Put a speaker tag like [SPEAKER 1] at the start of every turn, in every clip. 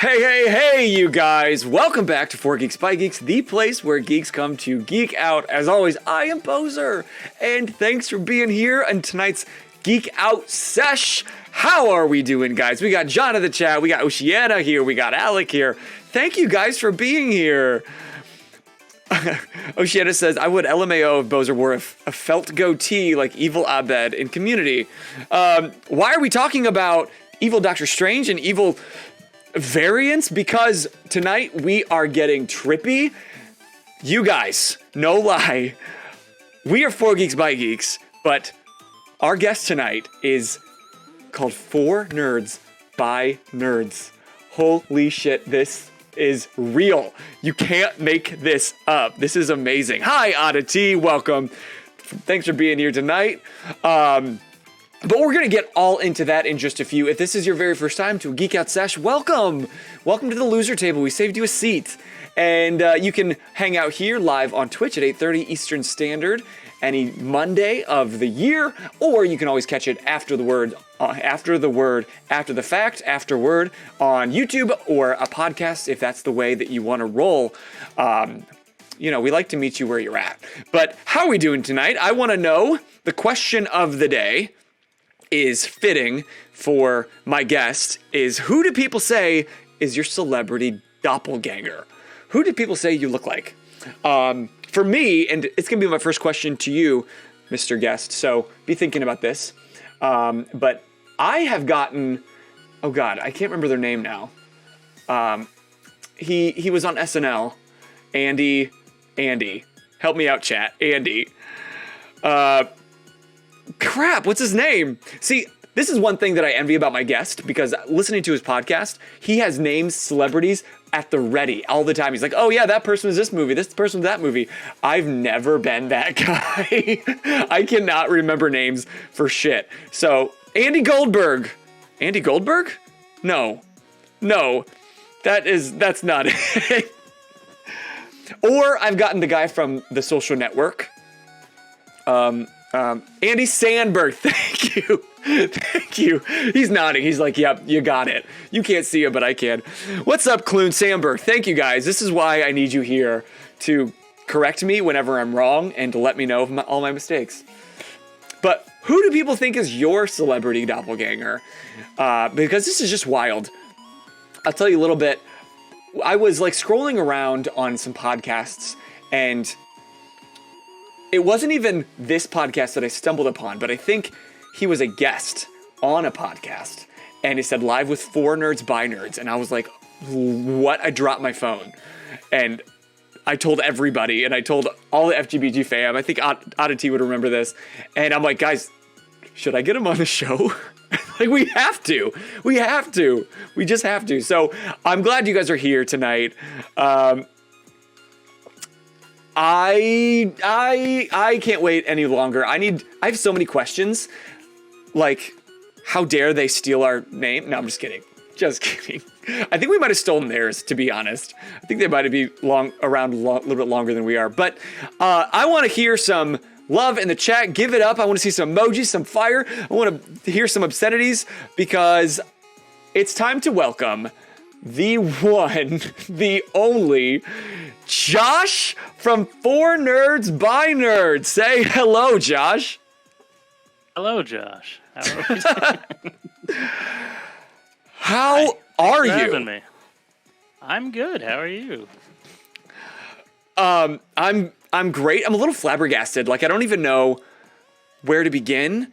[SPEAKER 1] Hey, you guys. Welcome back to 4 Geeks by Geeks, the place where geeks come to geek out. As always, I am Boser, and thanks for being here on tonight's Geek Out Sesh. How are we doing, guys? We got John in the chat, we got Oceana here, we got Alec here. Thank you guys for being here. Oceana says, I would LMAO if Boser wore a felt goatee like Evil Abed in Community. Why are we talking about Evil Doctor Strange and Evil variants? Because tonight we are getting trippy. You guys, no lie, we are 4 Geeks by Geeks, but our guest tonight is called 4 Nerds by Nerds. Holy shit, this is real. You can't make this up. This is amazing. Hi, Oddity, welcome. Thanks for being here tonight. But we're going to get all into that in just a few. If this is your very first time to a Geek Out Sesh, welcome. Welcome to the loser table. We saved you a seat. And you can hang out here live on Twitch at 8:30 Eastern Standard any Monday of the year, or you can always catch it after the fact, afterward on YouTube or a podcast if that's the way that you want to roll. You know, we like to meet you where you're at. But how are we doing tonight? I want to know. The question of the day is fitting for my guest is, who do people say is your celebrity doppelganger? Who do people say you look like? For me, and it's going to be my first question to you, Mr. Guest, so be thinking about this. But I have gotten, oh God, I can't remember their name now. He was on SNL. Andy, help me out, chat. Andy. Crap, what's his name? See, this is one thing that I envy about my guest, because listening to his podcast, he has names, celebrities at the ready all the time. He's like, oh yeah, that person was this movie, this person was that movie. I've never been that guy. I cannot remember names for shit. So, Andy Goldberg. Andy Goldberg? No, that's not it. Or I've gotten the guy from The Social Network. Andy Samberg, thank you. He's nodding. He's like, yep, you got it. You can't see him, but I can. What's up, Clune Samberg? Thank you, guys. This is why I need you here to correct me whenever I'm wrong and to let me know of all my mistakes. But who do people think is your celebrity doppelganger? Because this is just wild. I'll tell you a little bit. I was like scrolling around on some podcasts, and it wasn't even this podcast that I stumbled upon, but I think he was a guest on a podcast, and he said live with 4 Nerds by Nerds, and I was like, what? I dropped my phone, and I told everybody, and I told all the FGBG fam. I think Oddity would remember this, and I'm like, guys, should I get him on the show? Like, we just have to. So I'm glad you guys are here tonight. I can't wait any longer. I have so many questions. Like, how dare they steal our name? No, I'm just kidding. I think we might have stolen theirs, to be honest. I think they might be around a little bit longer than we are. But I want to hear some love in the chat. Give it up. I want to see some emojis, some fire. I want to hear some obscenities, because it's time to welcome the one, the only, Josh from 4 Nerds by Nerds. Say hello, Josh.
[SPEAKER 2] Hello, Josh. How are we doing?
[SPEAKER 1] How are you?
[SPEAKER 2] Having me. I'm good. How are you?
[SPEAKER 1] I'm great. I'm a little flabbergasted. Like, I don't even know where to begin.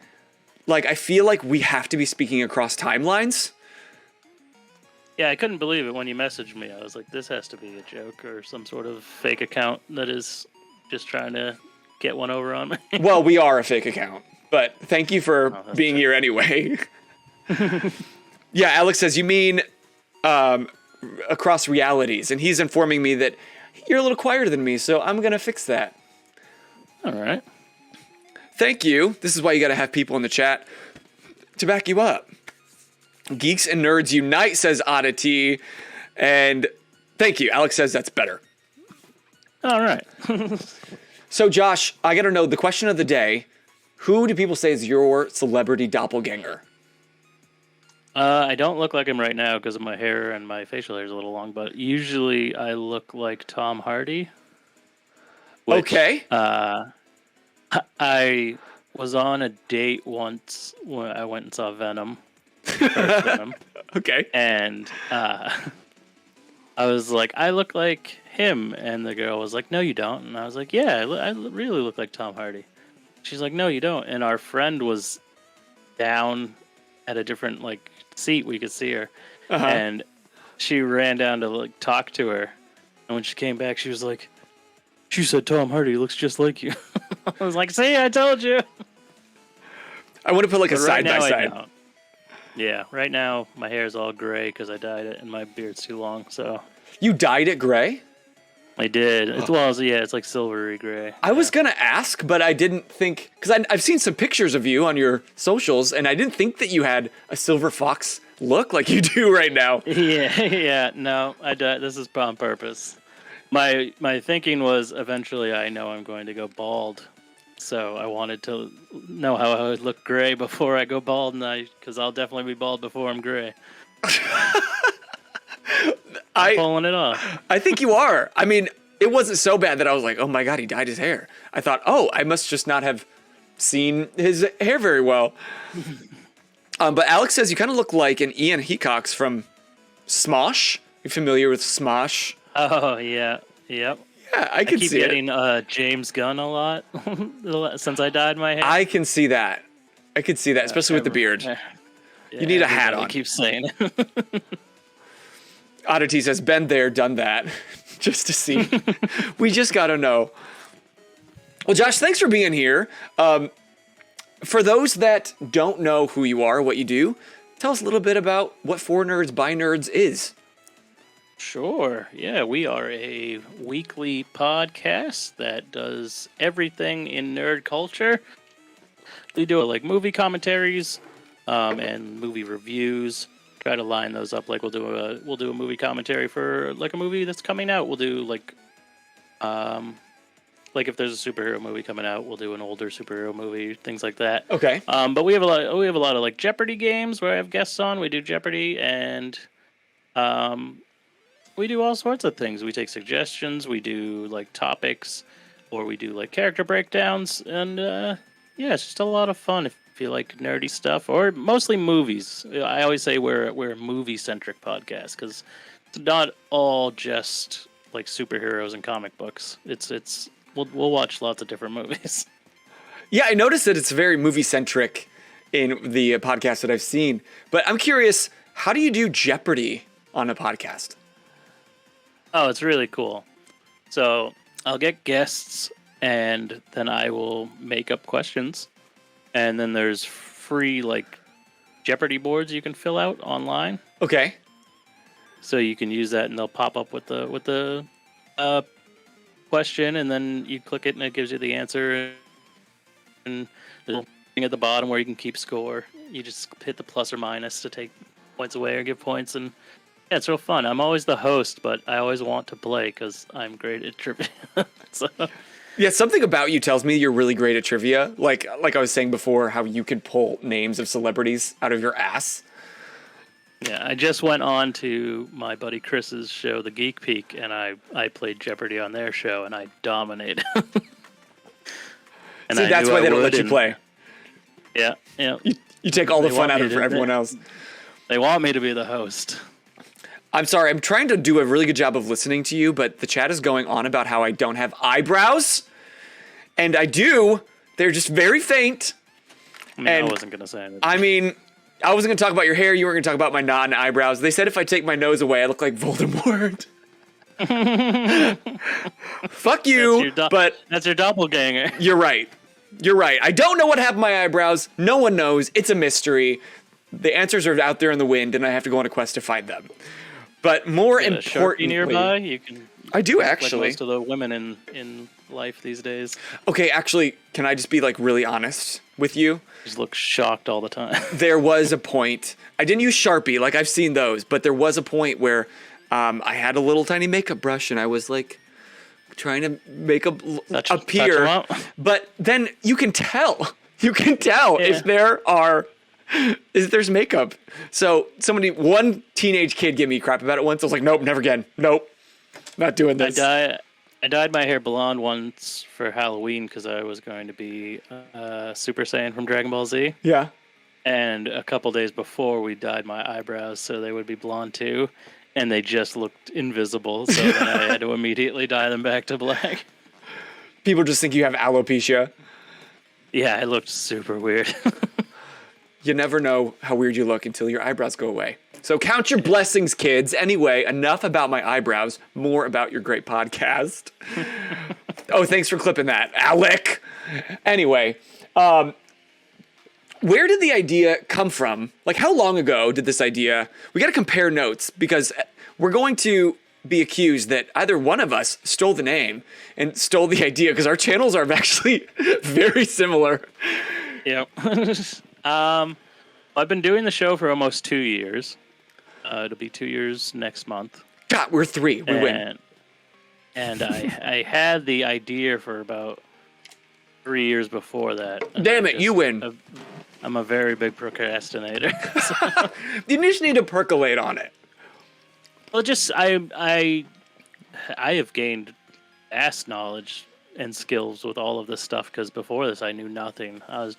[SPEAKER 1] Like, I feel like we have to be speaking across timelines.
[SPEAKER 2] Yeah, I couldn't believe it when you messaged me. I was like, this has to be a joke or some sort of fake account that is just trying to get one over on me.
[SPEAKER 1] Well, we are a fake account, but thank you for being
[SPEAKER 2] true.
[SPEAKER 1] here anyway. Yeah, Alex says, you mean across realities, and he's informing me that you're a little quieter than me, so I'm going to fix that.
[SPEAKER 2] All right.
[SPEAKER 1] Thank you. This is why you got to have people in the chat to back you up. Geeks and Nerds Unite, says Oddity. And thank you. Alex says that's better.
[SPEAKER 2] All right.
[SPEAKER 1] So, Josh, I got to know the question of the day. Who do people say is your celebrity doppelganger?
[SPEAKER 2] I don't look like him right now because of my hair and my facial hair is a little long, but usually I look like Tom Hardy. Which,
[SPEAKER 1] Okay.
[SPEAKER 2] I was on a date once when I went and saw Venom. First Venom.
[SPEAKER 1] Okay.
[SPEAKER 2] And I was like, I look like him. And the girl was like, no, you don't. And I was like, yeah, I really look like Tom Hardy. She's like, no, you don't. And our friend was down at a different like seat. We could see her.
[SPEAKER 1] Uh-huh.
[SPEAKER 2] And she ran down to like talk to her. And when she came back, she was like, she said, Tom Hardy looks just like you. I was like, see, I told you.
[SPEAKER 1] I want to put like a
[SPEAKER 2] But right
[SPEAKER 1] side by
[SPEAKER 2] now, I
[SPEAKER 1] side.
[SPEAKER 2] don't. Yeah, right now my hair is all gray because I dyed it and my beard's too long. So
[SPEAKER 1] You dyed it gray?
[SPEAKER 2] I did. It's like silvery gray.
[SPEAKER 1] I was going to ask, but I didn't think, because I've seen some pictures of you on your socials, and I didn't think that you had a silver fox look like you do right now.
[SPEAKER 2] Yeah. No, I dyed. This is on purpose. My thinking was eventually I know I'm going to go bald. So I wanted to know how I would look gray before I go bald, because I'll definitely be bald before I'm gray. I'm pulling it off.
[SPEAKER 1] I think you are. I mean, it wasn't so bad that I was like, oh my God, he dyed his hair. I thought, oh, I must just not have seen his hair very well. But Alex says you kind of look like an Ian Hecox from Smosh. You familiar with Smosh?
[SPEAKER 2] Oh, yeah. Yep.
[SPEAKER 1] Yeah, I can
[SPEAKER 2] keep
[SPEAKER 1] see
[SPEAKER 2] getting
[SPEAKER 1] it.
[SPEAKER 2] James Gunn a lot since I dyed my hair.
[SPEAKER 1] I can see that. I can see that, especially with the beard.
[SPEAKER 2] Yeah,
[SPEAKER 1] You need a hat
[SPEAKER 2] everybody
[SPEAKER 1] on.
[SPEAKER 2] keeps saying it.
[SPEAKER 1] Oddity says, been there, done that. Just to see. We just got to know. Well, Josh, thanks for being here. For those that don't know who you are, what you do, tell us a little bit about what For Nerds by Nerds is.
[SPEAKER 2] Sure. Yeah, we are a weekly podcast that does everything in nerd culture. We do like movie commentaries and movie reviews. Try to line those up. Like we'll do a movie commentary for like a movie that's coming out. We'll do like if there's a superhero movie coming out, we'll do an older superhero movie, things like that.
[SPEAKER 1] Okay.
[SPEAKER 2] But we have a lot of like Jeopardy games where I have guests on. We do Jeopardy and we do all sorts of things. We take suggestions, we do like topics, or we do like character breakdowns, and yeah, it's just a lot of fun if you like nerdy stuff, or mostly movies. I always say we're a movie-centric podcast because it's not all just like superheroes and comic books. We'll watch lots of different movies.
[SPEAKER 1] Yeah, I noticed that it's very movie-centric in the podcast that I've seen. But I'm curious, how do you do Jeopardy on a podcast?
[SPEAKER 2] Oh, it's really cool. So I'll get guests, and then I will make up questions. And then there's free like Jeopardy boards you can fill out online.
[SPEAKER 1] Okay.
[SPEAKER 2] So you can use that, and they'll pop up with the question, and then you click it, and it gives you the answer. And there's a thing at the bottom where you can keep score. You just hit the plus or minus to take points away or give points, and yeah, it's real fun. I'm always the host, but I always want to play because I'm great at trivia. So.
[SPEAKER 1] Yeah, something about you tells me you're really great at trivia. Like I was saying before, how you could pull names of celebrities out of your ass.
[SPEAKER 2] Yeah, I just went on to my buddy Chris's show, The Geek Peak, and I played Jeopardy on their show, and I dominated. And
[SPEAKER 1] See, that's why they don't let you play.
[SPEAKER 2] Yeah.
[SPEAKER 1] You take all the fun out of it for everyone else.
[SPEAKER 2] They want me to be the host.
[SPEAKER 1] I'm sorry, I'm trying to do a really good job of listening to you, but the chat is going on about how I don't have eyebrows. And I do. They're just very faint.
[SPEAKER 2] I wasn't going to say anything.
[SPEAKER 1] I mean, I wasn't going to talk about your hair. You weren't going to talk about my non-eyebrows. They said if I take my nose away, I look like Voldemort. Fuck you, but...
[SPEAKER 2] That's your doppelganger.
[SPEAKER 1] You're right. I don't know what happened to my eyebrows. No one knows. It's a mystery. The answers are out there in the wind, and I have to go on a quest to find them. But more importantly...
[SPEAKER 2] nearby? You can...
[SPEAKER 1] I do, actually.
[SPEAKER 2] Like most of the women in life these days.
[SPEAKER 1] Okay, actually, can I just be, like, really honest with you?
[SPEAKER 2] Just look shocked all the time.
[SPEAKER 1] There was a point... I didn't use Sharpie, like, I've seen those, but there was a point where I had a little tiny makeup brush, and I was, like, trying to make appear. But then you can tell. You can tell if there are is there's makeup. So one teenage kid gave me crap about it once. I was like, nope, never again. Nope, not doing this.
[SPEAKER 2] I dyed my hair blonde once for Halloween because I was going to be Super Saiyan from Dragon Ball Z.
[SPEAKER 1] Yeah.
[SPEAKER 2] And a couple days before, we dyed my eyebrows so they would be blonde too, and they just looked invisible. So then I had to immediately dye them back to black.
[SPEAKER 1] People just think you have alopecia.
[SPEAKER 2] Yeah, it looked super weird.
[SPEAKER 1] You never know how weird you look until your eyebrows go away. So count your blessings, kids. Anyway, enough about my eyebrows. More about your great podcast. Oh, thanks for clipping that, Alec. Anyway, where did the idea come from? Like, how long ago did this idea... We got to compare notes because we're going to be accused that either one of us stole the name and stole the idea because our channels are actually very similar.
[SPEAKER 2] Yep. I've been doing the show for almost 2 years. It'll be 2 years next month.
[SPEAKER 1] God, we're 3. We win.
[SPEAKER 2] And I had the idea for about 3 years before that.
[SPEAKER 1] Damn it, you win.
[SPEAKER 2] I'm a very big procrastinator.
[SPEAKER 1] You just need to percolate on it.
[SPEAKER 2] Well, just I have gained vast knowledge and skills with all of this stuff because before this I knew nothing. I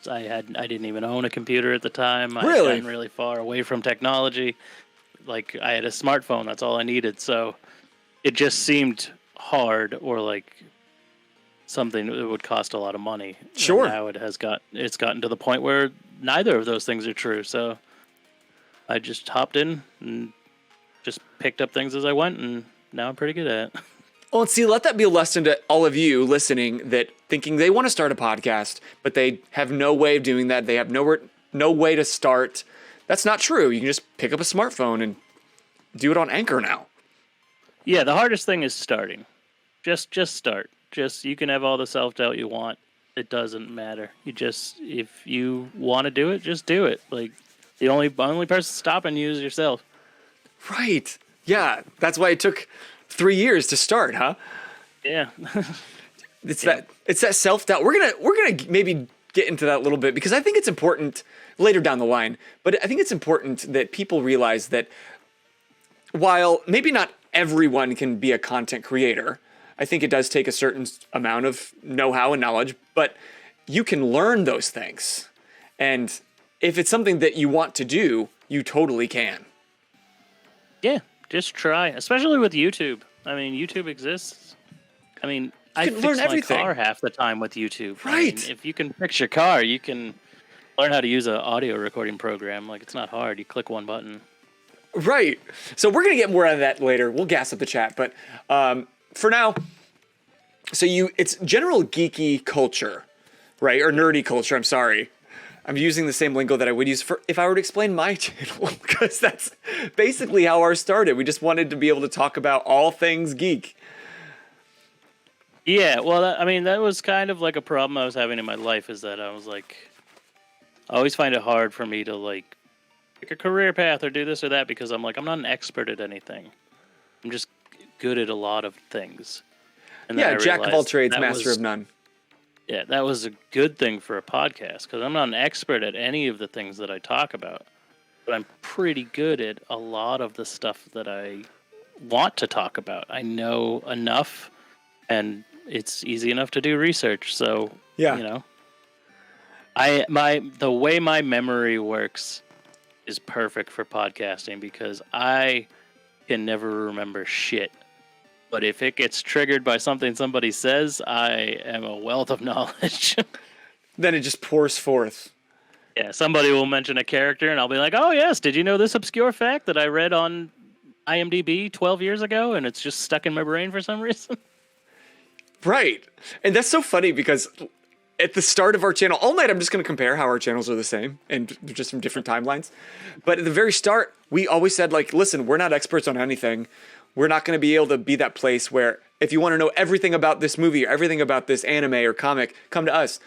[SPEAKER 2] didn't even own a computer at the time.
[SPEAKER 1] Really?
[SPEAKER 2] I had gotten really far away from technology. Like I had a smartphone, that's all I needed. So it just seemed hard or like something that would cost a lot of money.
[SPEAKER 1] Sure.
[SPEAKER 2] And now it's gotten to the point where neither of those things are true. So I just hopped in and just picked up things as I went, and now I'm pretty good at it.
[SPEAKER 1] Well, and see, let that be a lesson to all of you listening that thinking they want to start a podcast, but they have no way of doing that. They have no way to start. That's not true. You can just pick up a smartphone and do it on Anchor now.
[SPEAKER 2] Yeah, the hardest thing is starting. Just start. You can have all the self-doubt you want. It doesn't matter. If you want to do it, just do it. Like the only person stopping you is yourself.
[SPEAKER 1] Right. Yeah. That's why it took 3 years to start, huh?
[SPEAKER 2] Yeah.
[SPEAKER 1] It's that self-doubt. We're gonna maybe get into that a little bit because I think it's important later down the line, but I think it's important that people realize that while maybe not everyone can be a content creator, I think it does take a certain amount of know-how and knowledge, but you can learn those things. And if it's something that you want to do, you totally can.
[SPEAKER 2] Yeah, just try, especially with YouTube. I mean, YouTube exists. I mean, I fix my car half the time with YouTube.
[SPEAKER 1] Right.
[SPEAKER 2] I mean, if you can fix your car, you can learn how to use an audio recording program. Like, it's not hard. You click one button.
[SPEAKER 1] Right. So we're going to get more out of that later. We'll gas up the chat. But for now, it's general geeky culture, right? Or nerdy culture, I'm sorry. I'm using the same lingo that I would use if I were to explain my channel, because that's basically how ours started. We just wanted to be able to talk about all things geek.
[SPEAKER 2] Yeah, well, that was kind of like a problem I was having in my life, is that I was like, I always find it hard for me to like pick a career path or do this or that because I'm like, I'm not an expert at anything. I'm just good at a lot of things. And
[SPEAKER 1] yeah, jack of all trades, master of none.
[SPEAKER 2] Yeah, that was a good thing for a podcast because I'm not an expert at any of the things that I talk about, but I'm pretty good at a lot of the stuff that I want to talk about. I know enough, and it's easy enough to do research. So,
[SPEAKER 1] yeah.
[SPEAKER 2] You know, the way my memory works is perfect for podcasting because I can never remember shit. But if it gets triggered by something somebody says, I am a wealth of knowledge.
[SPEAKER 1] Then it just pours forth.
[SPEAKER 2] Yeah, somebody will mention a character, and I'll be like, oh, yes, did you know this obscure fact that I read on IMDb 12 years ago, and it's just stuck in my brain for some reason?
[SPEAKER 1] Right. And that's so funny because at the start of our channel, all night I'm just going to compare how our channels are the same and just from different timelines. But at the very start, we always said, like, listen, we're not experts on anything. We're not going to be able to be that place where if you want to know everything about this movie or everything about this anime or comic, come to us.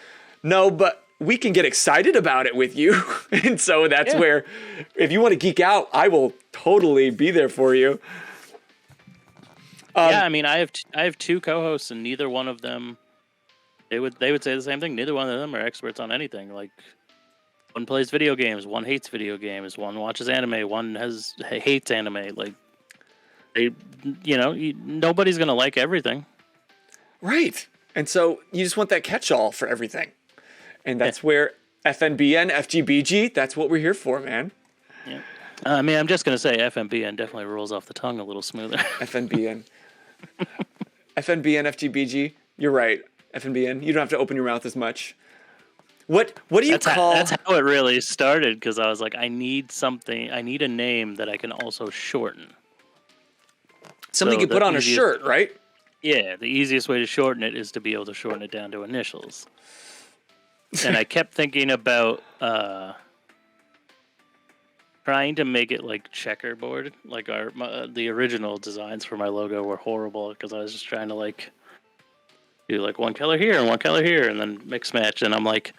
[SPEAKER 1] No, but we can get excited about it with you. And so that's where, if you want to geek out, I will totally be there for you.
[SPEAKER 2] Yeah, I mean, I have two co-hosts, and neither one of them, they would say the same thing. Neither one of them are experts on anything. Like, One plays video games, one hates video games, one watches anime, one hates anime. Like, nobody's gonna like everything.
[SPEAKER 1] Right. And so you just want that catch-all for everything. And that's where FNBN, FGBG, that's what we're here for, man.
[SPEAKER 2] Yeah. I mean, I'm just gonna say FNBN definitely rolls off the tongue a little smoother.
[SPEAKER 1] FNBN. FNBN, FGBG, you're right. FNBN, you don't have to open your mouth as much. What do you call...
[SPEAKER 2] That's how it really started, because I was like, I need a name that I can also shorten.
[SPEAKER 1] Something you put on a shirt, right?
[SPEAKER 2] Yeah, the easiest way to shorten it is to be able to shorten it down to initials. And I kept thinking about trying to make it like checkerboard. Like the original designs for my logo were horrible, because I was just trying to like do like one color here and one color here and then mix match. And I'm like,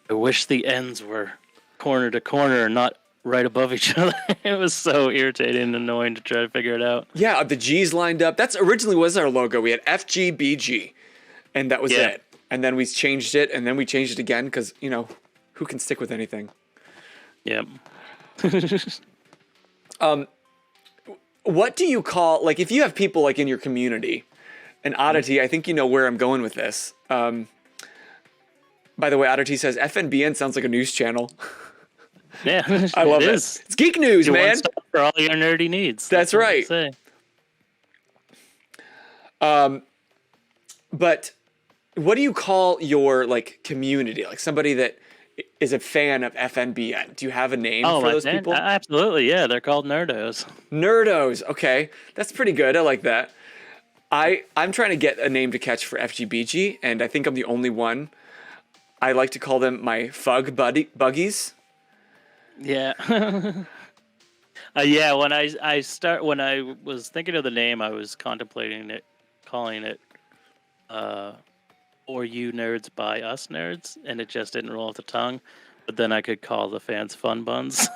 [SPEAKER 2] I wish the ends were corner to corner and not right above each other. It was so irritating and annoying to try to figure it out.
[SPEAKER 1] Yeah, the G's lined up. That's originally was our logo. We had FGBG, and that was it. And then we changed it, and then we changed it again because, who can stick with anything?
[SPEAKER 2] Yep.
[SPEAKER 1] What do you call, like, if you have people like in your community, an oddity, I think you know where I'm going with this. By the way, Oddity says FNBN sounds like a news channel.
[SPEAKER 2] Yeah,
[SPEAKER 1] I love it. It's geek news, man.
[SPEAKER 2] One stop for all your nerdy needs.
[SPEAKER 1] That's right. But what do you call your like community? Like somebody that is a fan of FNBN. Do you have a name for those people?
[SPEAKER 2] Absolutely, yeah. They're called Nerdos.
[SPEAKER 1] Nerdos. Okay, that's pretty good. I like that. I'm trying to get a name to catch for FGBG, and I think I'm the only one. I like to call them my Fug Buggies.
[SPEAKER 2] Yeah. Yeah, when I was thinking of the name, I was contemplating calling it Or You Nerds by Us Nerds, and it just didn't roll off the tongue. But then I could call the fans Fun Buns.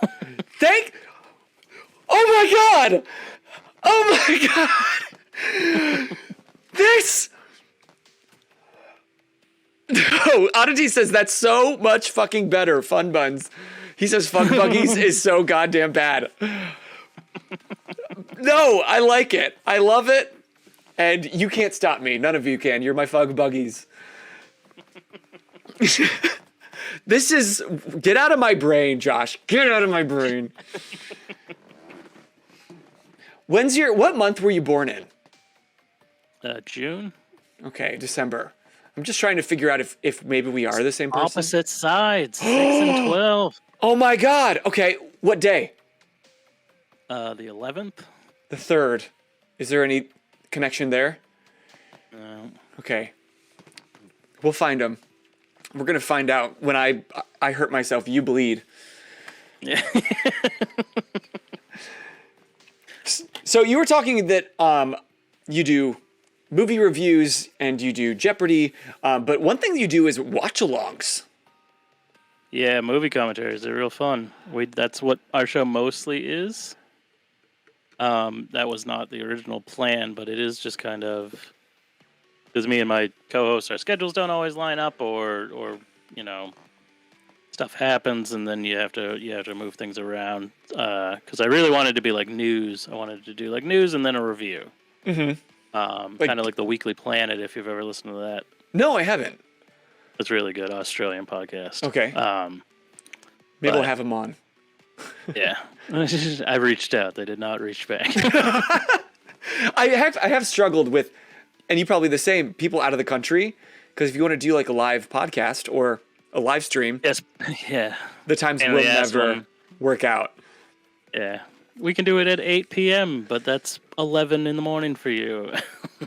[SPEAKER 1] Oh my god! This... No, Oddity says that's so much fucking better. Fun Buns. He says Fug Buggies is so goddamn bad. No, I like it. I love it. And you can't stop me. None of you can. You're my Fug Buggies. This is... Get out of my brain, Josh. Get out of my brain. What month were you born in?
[SPEAKER 2] June.
[SPEAKER 1] Okay, December. I'm just trying to figure out if maybe we are the same person.
[SPEAKER 2] Opposite sides, 6 and 12.
[SPEAKER 1] Oh my god. Okay, what day?
[SPEAKER 2] The 11th.
[SPEAKER 1] The 3rd. Is there any connection there?
[SPEAKER 2] No.
[SPEAKER 1] Okay. We'll find them. We're going to find out. When I hurt myself, you bleed.
[SPEAKER 2] Yeah.
[SPEAKER 1] So you were talking that you do movie reviews and you do Jeopardy, but one thing that you do is watch-alongs.
[SPEAKER 2] Yeah, movie commentaries are real fun. That's what our show mostly is. That was not the original plan, but it is just kind of because me and my co-hosts, our schedules don't always line up, or stuff happens, and then you have to move things around. Because I really wanted to be like news. I wanted to do like news and then a review. Mm-hmm. Kind of like the Weekly Planet, if you've ever listened to that.
[SPEAKER 1] No, I haven't.
[SPEAKER 2] It's really good Australian podcast.
[SPEAKER 1] Okay. Maybe we'll have him on.
[SPEAKER 2] Yeah. I reached out. They did not reach back.
[SPEAKER 1] I have struggled with, and you probably the same, people out of the country, because if you want to do like a live podcast or a live stream,
[SPEAKER 2] yes, yeah,
[SPEAKER 1] the times will never work out.
[SPEAKER 2] Yeah. We can do it at 8 p.m., but that's 11 in the morning for you.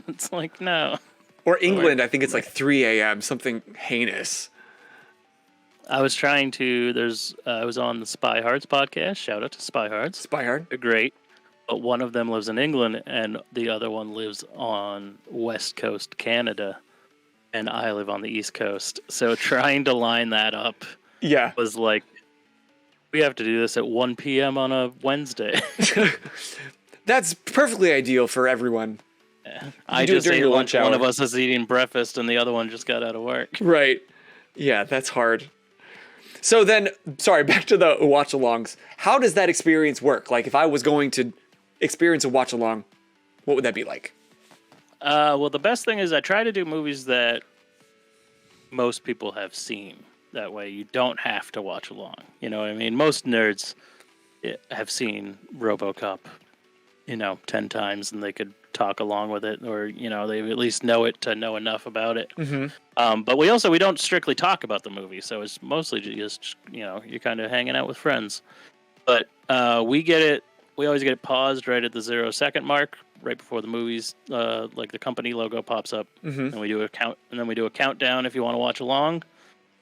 [SPEAKER 2] It's like, no.
[SPEAKER 1] Or England, I think it's like 3 a.m., something heinous.
[SPEAKER 2] I was trying to, I was on the Spy Hards podcast. Shout out to Spy Hards.
[SPEAKER 1] Spy Hard.
[SPEAKER 2] They're great. But one of them lives in England, and the other one lives on West Coast Canada, and I live on the East Coast. So trying to line that up was like, we have to do this at 1 p.m. on a Wednesday.
[SPEAKER 1] That's perfectly ideal for everyone.
[SPEAKER 2] Yeah. I just ate lunch. One of us is eating breakfast, and the other one just got out of work.
[SPEAKER 1] Right. Yeah, that's hard. So then, sorry, back to the watch-alongs. How does that experience work? Like, if I was going to experience a watch-along, what would that be like?
[SPEAKER 2] Well, the best thing is I try to do movies that most people have seen. That way you don't have to watch along. You know what I mean? Most nerds have seen RoboCop, 10 times, and they could talk along with it, or, they at least know it to know enough about it.
[SPEAKER 1] Mm-hmm.
[SPEAKER 2] But we don't strictly talk about the movie, so it's mostly just, you're kind of hanging out with friends. But we always get it paused right at the 0-second mark, right before the movies, like the company logo pops up, and we do a countdown if you want to watch along.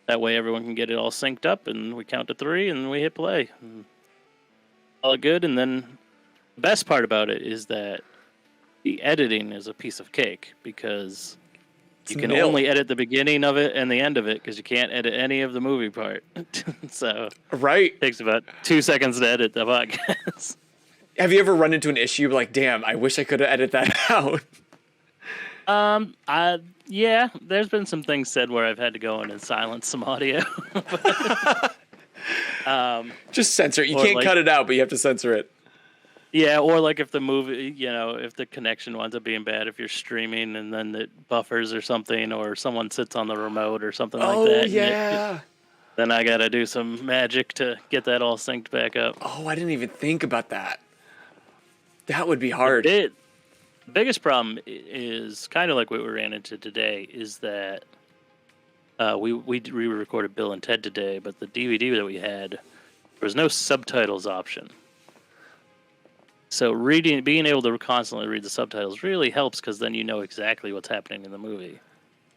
[SPEAKER 2] That way everyone can get it all synced up, and we count to 3, and we hit play. All good, and then the best part about it is that the editing is a piece of cake, because you can only edit the beginning of it and the end of it, because you can't edit any of the movie part. So
[SPEAKER 1] right,
[SPEAKER 2] it takes about 2 seconds to edit the podcast.
[SPEAKER 1] Have you ever run into an issue like, damn, I wish I could have edited that out?
[SPEAKER 2] Yeah, there's been some things said where I've had to go in and silence some audio.
[SPEAKER 1] Just censor it. You can't cut it out, but you have to censor it.
[SPEAKER 2] Yeah, or like if the movie, if the connection winds up being bad, if you're streaming and then it buffers or something, or someone sits on the remote or something like that.
[SPEAKER 1] Oh, yeah.
[SPEAKER 2] Then I got to do some magic to get that all synced back up.
[SPEAKER 1] Oh, I didn't even think about that. That would be hard.
[SPEAKER 2] The biggest problem is kind of like what we ran into today, is that we re-recorded Bill and Ted today, but the DVD that we had, there was no subtitles option. So being able to constantly read the subtitles really helps, because then you know exactly what's happening in the movie.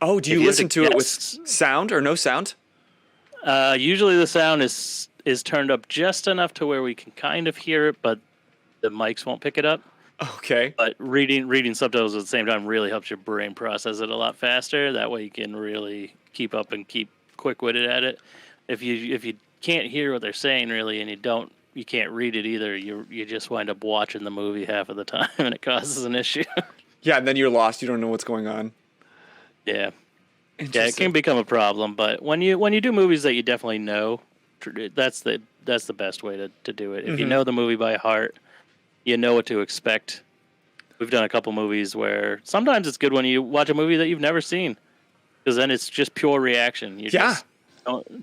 [SPEAKER 1] Oh, do you listen to it with sound or no sound?
[SPEAKER 2] Usually the sound is turned up just enough to where we can kind of hear it, but the mics won't pick it up.
[SPEAKER 1] Okay.
[SPEAKER 2] But reading subtitles at the same time really helps your brain process it a lot faster. That way you can really keep up and keep quick-witted at it. If you can't hear what they're saying really, and you can't read it either, you just wind up watching the movie half of the time, and it causes an issue.
[SPEAKER 1] Yeah, and then you're lost. You don't know what's going on.
[SPEAKER 2] Yeah. Yeah, it can become a problem, but when you do movies that you definitely know, that's the best way to do it. If you know the movie by heart, you know what to expect. We've done a couple movies where sometimes it's good when you watch a movie that you've never seen, because then it's just pure reaction. Just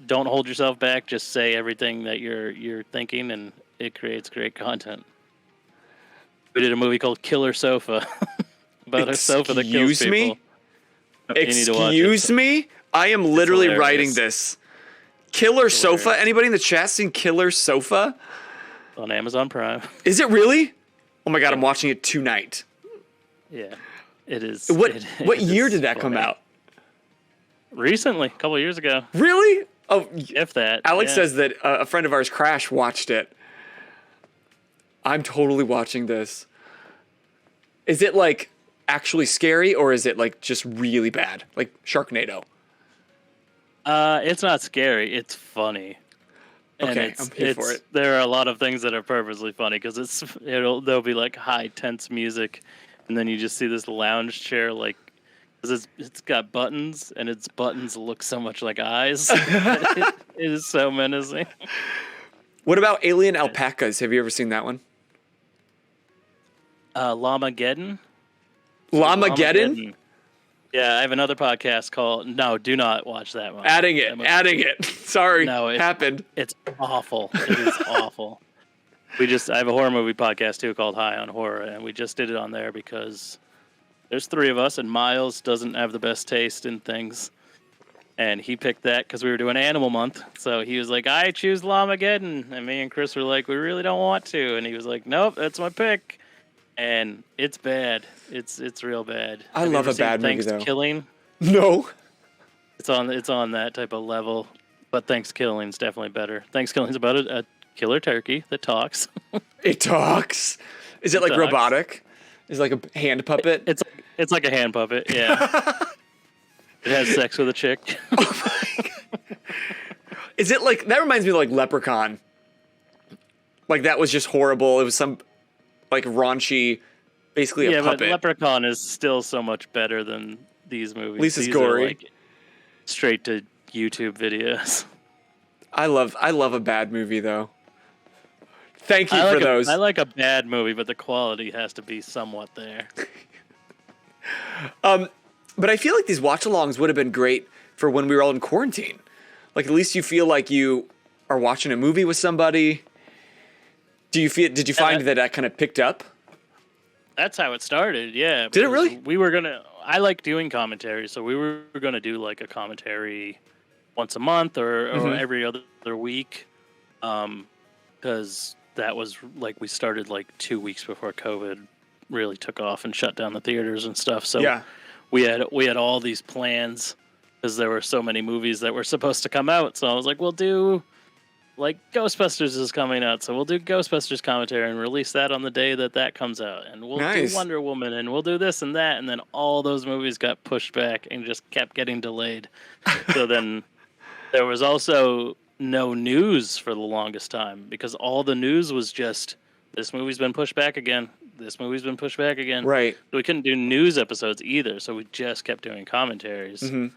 [SPEAKER 2] don't hold yourself back. Just say everything that you're thinking, and it creates great content. We did a movie called Killer Sofa about a sofa that kills people.
[SPEAKER 1] Excuse me? I am literally writing this. Killer Sofa? Anybody in the chat seen Killer Sofa?
[SPEAKER 2] On Amazon Prime.
[SPEAKER 1] Is it really? Oh my god, I'm watching it tonight.
[SPEAKER 2] Yeah, it is.
[SPEAKER 1] What year did that come out?
[SPEAKER 2] Recently, a couple of years ago.
[SPEAKER 1] Really? Oh,
[SPEAKER 2] if that.
[SPEAKER 1] Alex says that a friend of ours, Crash, watched it. I'm totally watching this. Is it like actually scary, or is it like just really bad, like Sharknado?
[SPEAKER 2] It's not scary. It's funny.
[SPEAKER 1] Okay, I'm here for it.
[SPEAKER 2] There are a lot of things that are purposely funny, because there'll be like high tense music, and then you just see this lounge chair, like, because it's got buttons, and its buttons look so much like eyes. It is so menacing.
[SPEAKER 1] What about Alien Alpacas? Have you ever seen that one?
[SPEAKER 2] Llamageddon?
[SPEAKER 1] Llamageddon?
[SPEAKER 2] Yeah, I have another podcast called... No, do not watch that one.
[SPEAKER 1] Adding it. Sorry,
[SPEAKER 2] no,
[SPEAKER 1] happened.
[SPEAKER 2] It's awful. It is awful. I have a horror movie podcast, too, called High on Horror, and we just did it on there because there's 3 of us, and Miles doesn't have the best taste in things. And he picked that because we were doing Animal Month. So he was like, I choose Llamageddon. And me and Chris were like, we really don't want to. And he was like, nope, that's my pick. And it's bad. It's real bad.
[SPEAKER 1] I love a bad movie, though.
[SPEAKER 2] Thanksgiving?
[SPEAKER 1] No.
[SPEAKER 2] It's on that type of level. But Thanksgiving's definitely better. Thanksgiving's about a killer turkey that talks.
[SPEAKER 1] It talks? Is it like robotic? Is it like a hand puppet?
[SPEAKER 2] It's like a hand puppet, yeah. It has sex with a chick.
[SPEAKER 1] Oh my god. Is it like... That reminds me of like Leprechaun. Like that was just horrible. It was some... like raunchy, basically a puppet.
[SPEAKER 2] But Leprechaun is still so much better than these movies.
[SPEAKER 1] At least it's
[SPEAKER 2] these
[SPEAKER 1] gory.
[SPEAKER 2] are like straight to YouTube videos.
[SPEAKER 1] I love a bad movie though. Thank you for those.
[SPEAKER 2] I like a bad movie, but the quality has to be somewhat there.
[SPEAKER 1] But I feel like these watch-alongs would have been great for when we were all in quarantine. Like, at least you feel like you are watching a movie with somebody. Did you find that kind of picked up?
[SPEAKER 2] That's how it started, yeah.
[SPEAKER 1] Did it really?
[SPEAKER 2] I like doing commentary, so we were going to do like a commentary once a month or every other week. Because that was like, we started like 2 weeks before COVID really took off and shut down the theaters and stuff. So
[SPEAKER 1] yeah.
[SPEAKER 2] we had all these plans because there were so many movies that were supposed to come out. So I was like, we'll do, like, Ghostbusters is coming out, so we'll do Ghostbusters commentary and release that on the day that comes out. And we'll do Wonder Woman, and we'll do this and that. And then all those movies got pushed back and just kept getting delayed. So then there was also no news for the longest time because all the news was just, this movie's been pushed back again. This movie's been pushed back again.
[SPEAKER 1] Right.
[SPEAKER 2] So we couldn't do news episodes either, so we just kept doing commentaries.
[SPEAKER 1] Mm-hmm.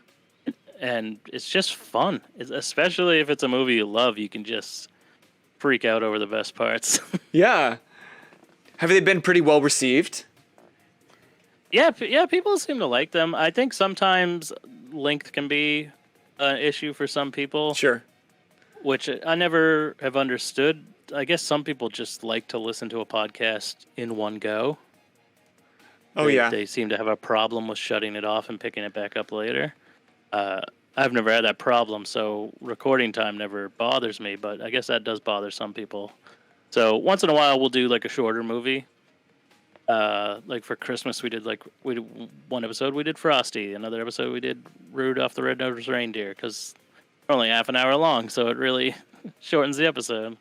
[SPEAKER 2] And it's just fun, especially if it's a movie you love. You can just freak out over the best parts.
[SPEAKER 1] Yeah. Have they been pretty well received?
[SPEAKER 2] Yeah, people seem to like them. I think sometimes length can be an issue for some people.
[SPEAKER 1] Sure.
[SPEAKER 2] Which I never have understood. I guess some people just like to listen to a podcast in one go.
[SPEAKER 1] Oh, yeah.
[SPEAKER 2] They seem to have a problem with shutting it off and picking it back up later. I've never had that problem, so recording time never bothers me, but I guess that does bother some people. So once in a while, we'll do like a shorter movie. Like for Christmas, we did one episode we did Frosty, another episode we did Rudolph the Red-Nosed Reindeer, because they're only half an hour long, so it really shortens the episode.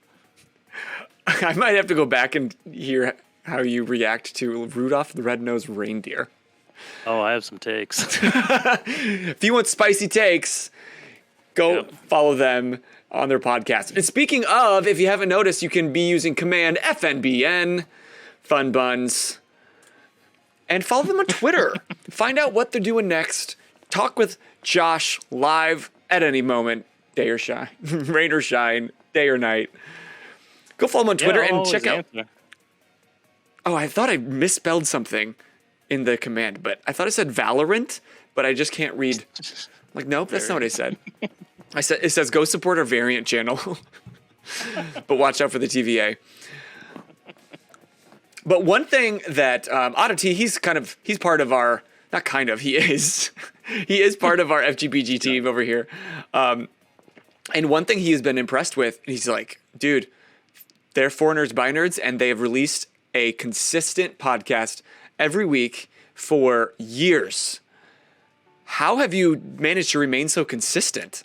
[SPEAKER 1] I might have to go back and hear how you react to Rudolph the Red-Nosed Reindeer.
[SPEAKER 2] Oh, I have some takes.
[SPEAKER 1] If you want spicy takes, go follow them on their podcast. And speaking of, if you haven't noticed, you can be using command FNBN, Fun Buns, and follow them on Twitter. Find out what they're doing next. Talk with Josh live at any moment, day or shine, rain or shine, day or night. Go follow them on Twitter and check out. Oh, I thought I misspelled something in the command, but I thought I said Valorant, but I just can't read. Like, nope, that's not what I said. It says go support our variant channel, but watch out for the TVA. But one thing that Oddity, he's part of our, not kind of, he is part of our FGBG team over here. And one thing he has been impressed with, he's like, dude, they're 4 Nerds by Nerds, and they have released a consistent podcast every week for years. How have you managed to remain so consistent?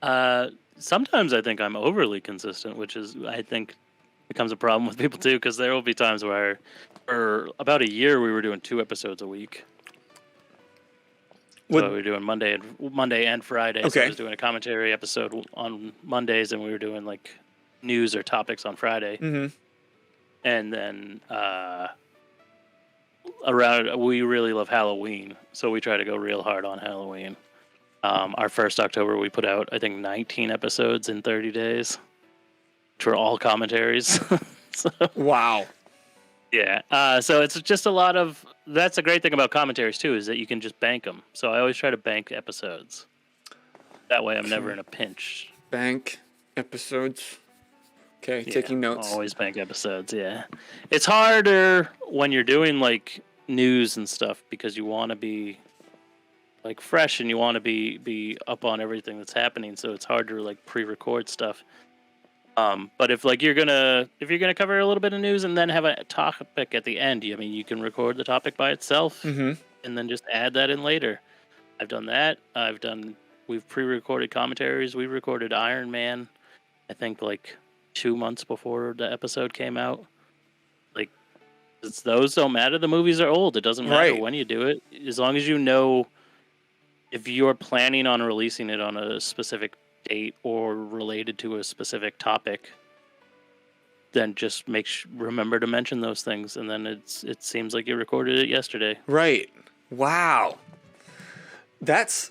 [SPEAKER 2] Sometimes I think I'm overly consistent, which is, I think, becomes a problem with people too, because there will be times where, for about a year, we were doing 2 episodes a week. So we were doing Monday and Friday.
[SPEAKER 1] Okay.
[SPEAKER 2] So I was doing a commentary episode on Mondays, and we were doing like news or topics on Friday.
[SPEAKER 1] Mm-hmm.
[SPEAKER 2] And then we really love Halloween, so we try to go real hard on Halloween. Our first October, we put out, I think, 19 episodes in 30 days, which were all commentaries. So,
[SPEAKER 1] wow.
[SPEAKER 2] Yeah. So it's just a lot of. That's a great thing about commentaries too, is that you can just bank them. So I always try to bank episodes. That way, I'm never in a pinch.
[SPEAKER 1] Bank episodes. Okay, taking notes.
[SPEAKER 2] Always bank episodes. Yeah, it's harder when you're doing like news and stuff because you want to be like fresh and you want to be up on everything that's happening. So it's hard to like pre-record stuff. But if you're gonna cover a little bit of news and then have a topic at the end, you can record the topic by itself and then just add that in later. I've done that. We've pre-recorded commentaries. We recorded Iron Man, I think like 2 months before the episode came out. Like, those don't matter. The movies are old. It doesn't matter when you do it, as long as you know if you're planning on releasing it on a specific date or related to a specific topic, then just remember to mention those things, and then it seems like you recorded it yesterday.
[SPEAKER 1] Right. Wow. That's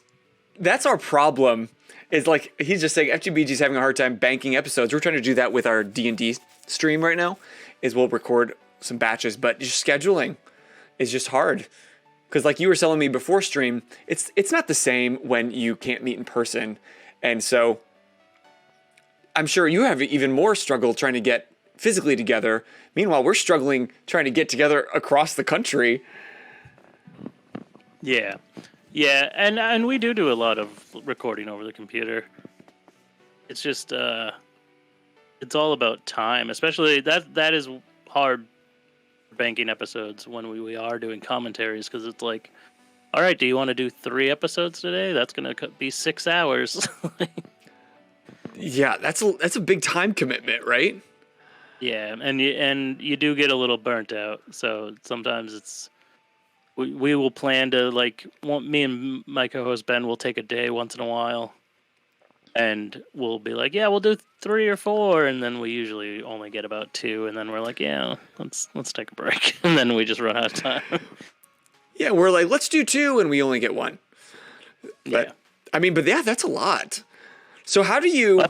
[SPEAKER 1] our problem It's like he's just saying FGBG's having a hard time banking episodes. We're trying to do that with our D&D stream right now. Is we'll record some batches, but just scheduling is just hard. Because like you were telling me before stream, it's not the same when you can't meet in person, and so I'm sure you have even more struggle trying to get physically together. Meanwhile, we're struggling trying to get together across the country.
[SPEAKER 2] Yeah. Yeah, and we do a lot of recording over the computer. It's just it's all about time, especially that is hard banking episodes when we are doing commentaries, because it's like, all right, do you want to do 3 episodes today? That's going to be 6 hours.
[SPEAKER 1] Yeah, that's a big time commitment, right?
[SPEAKER 2] Yeah, and you do get a little burnt out. So sometimes it's we will plan to, like, me and my co-host Ben will take a day once in a while, and we'll be like, yeah, we'll do 3 or 4, and then we usually only get about 2, and then we're like, yeah, let's take a break, and then we just run out of time.
[SPEAKER 1] Yeah, we're like, let's do 2, and we only get 1. But
[SPEAKER 2] Yeah.
[SPEAKER 1] I mean, but yeah, that's a lot. So how do you?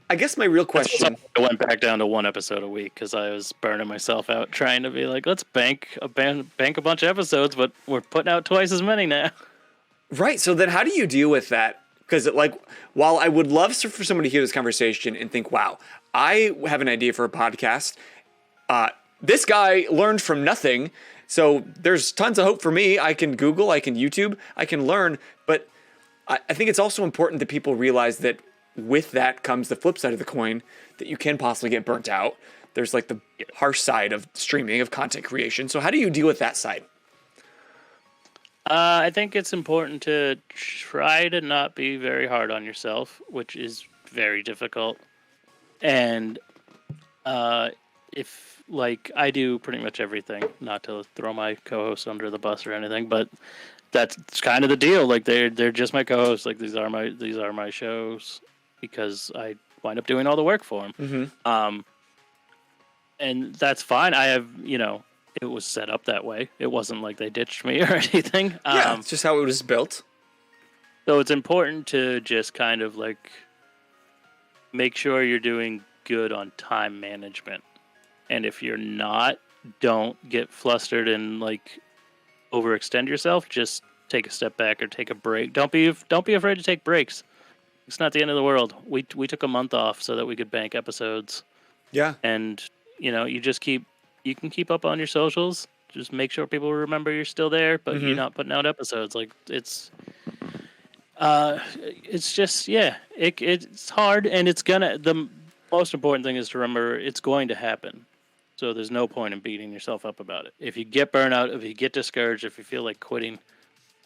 [SPEAKER 1] I guess my real question.
[SPEAKER 2] I went back down to 1 episode a week because I was burning myself out trying to be like, let's bank a bunch of episodes, but we're putting out twice as many now.
[SPEAKER 1] Right. So then how do you deal with that? Because like, while I would love for somebody to hear this conversation and think, wow, I have an idea for a podcast. This guy learned from nothing. So there's tons of hope for me. I can Google, I can YouTube, I can learn. But I think it's also important that people realize that with that comes the flip side of the coin, that you can possibly get burnt out. There's like the harsh side of streaming, of content creation. So how do you deal with that side?
[SPEAKER 2] I think it's important to try to not be very hard on yourself, which is very difficult. And if, like, I do pretty much everything, not to throw my co-hosts under the bus or anything, but that's kind of the deal. Like, they're just my co-hosts. Like, these are my shows, because I wind up doing all the work for them.
[SPEAKER 1] Mm-hmm.
[SPEAKER 2] And that's fine. I have, it was set up that way. It wasn't like they ditched me or anything.
[SPEAKER 1] Yeah, it's just how it was built.
[SPEAKER 2] So it's important to just kind of like make sure you're doing good on time management. And if you're not, don't get flustered and like overextend yourself. Just take a step back or take a break. Don't be afraid to take breaks. It's not the end of the world. We took a month off so that we could bank episodes.
[SPEAKER 1] Yeah.
[SPEAKER 2] And you can keep up on your socials. Just make sure people remember you're still there, but you're not putting out episodes. Like, it's just, it's hard, and the most important thing is to remember it's going to happen. So there's no point in beating yourself up about it. If you get burnout, if you get discouraged, if you feel like quitting,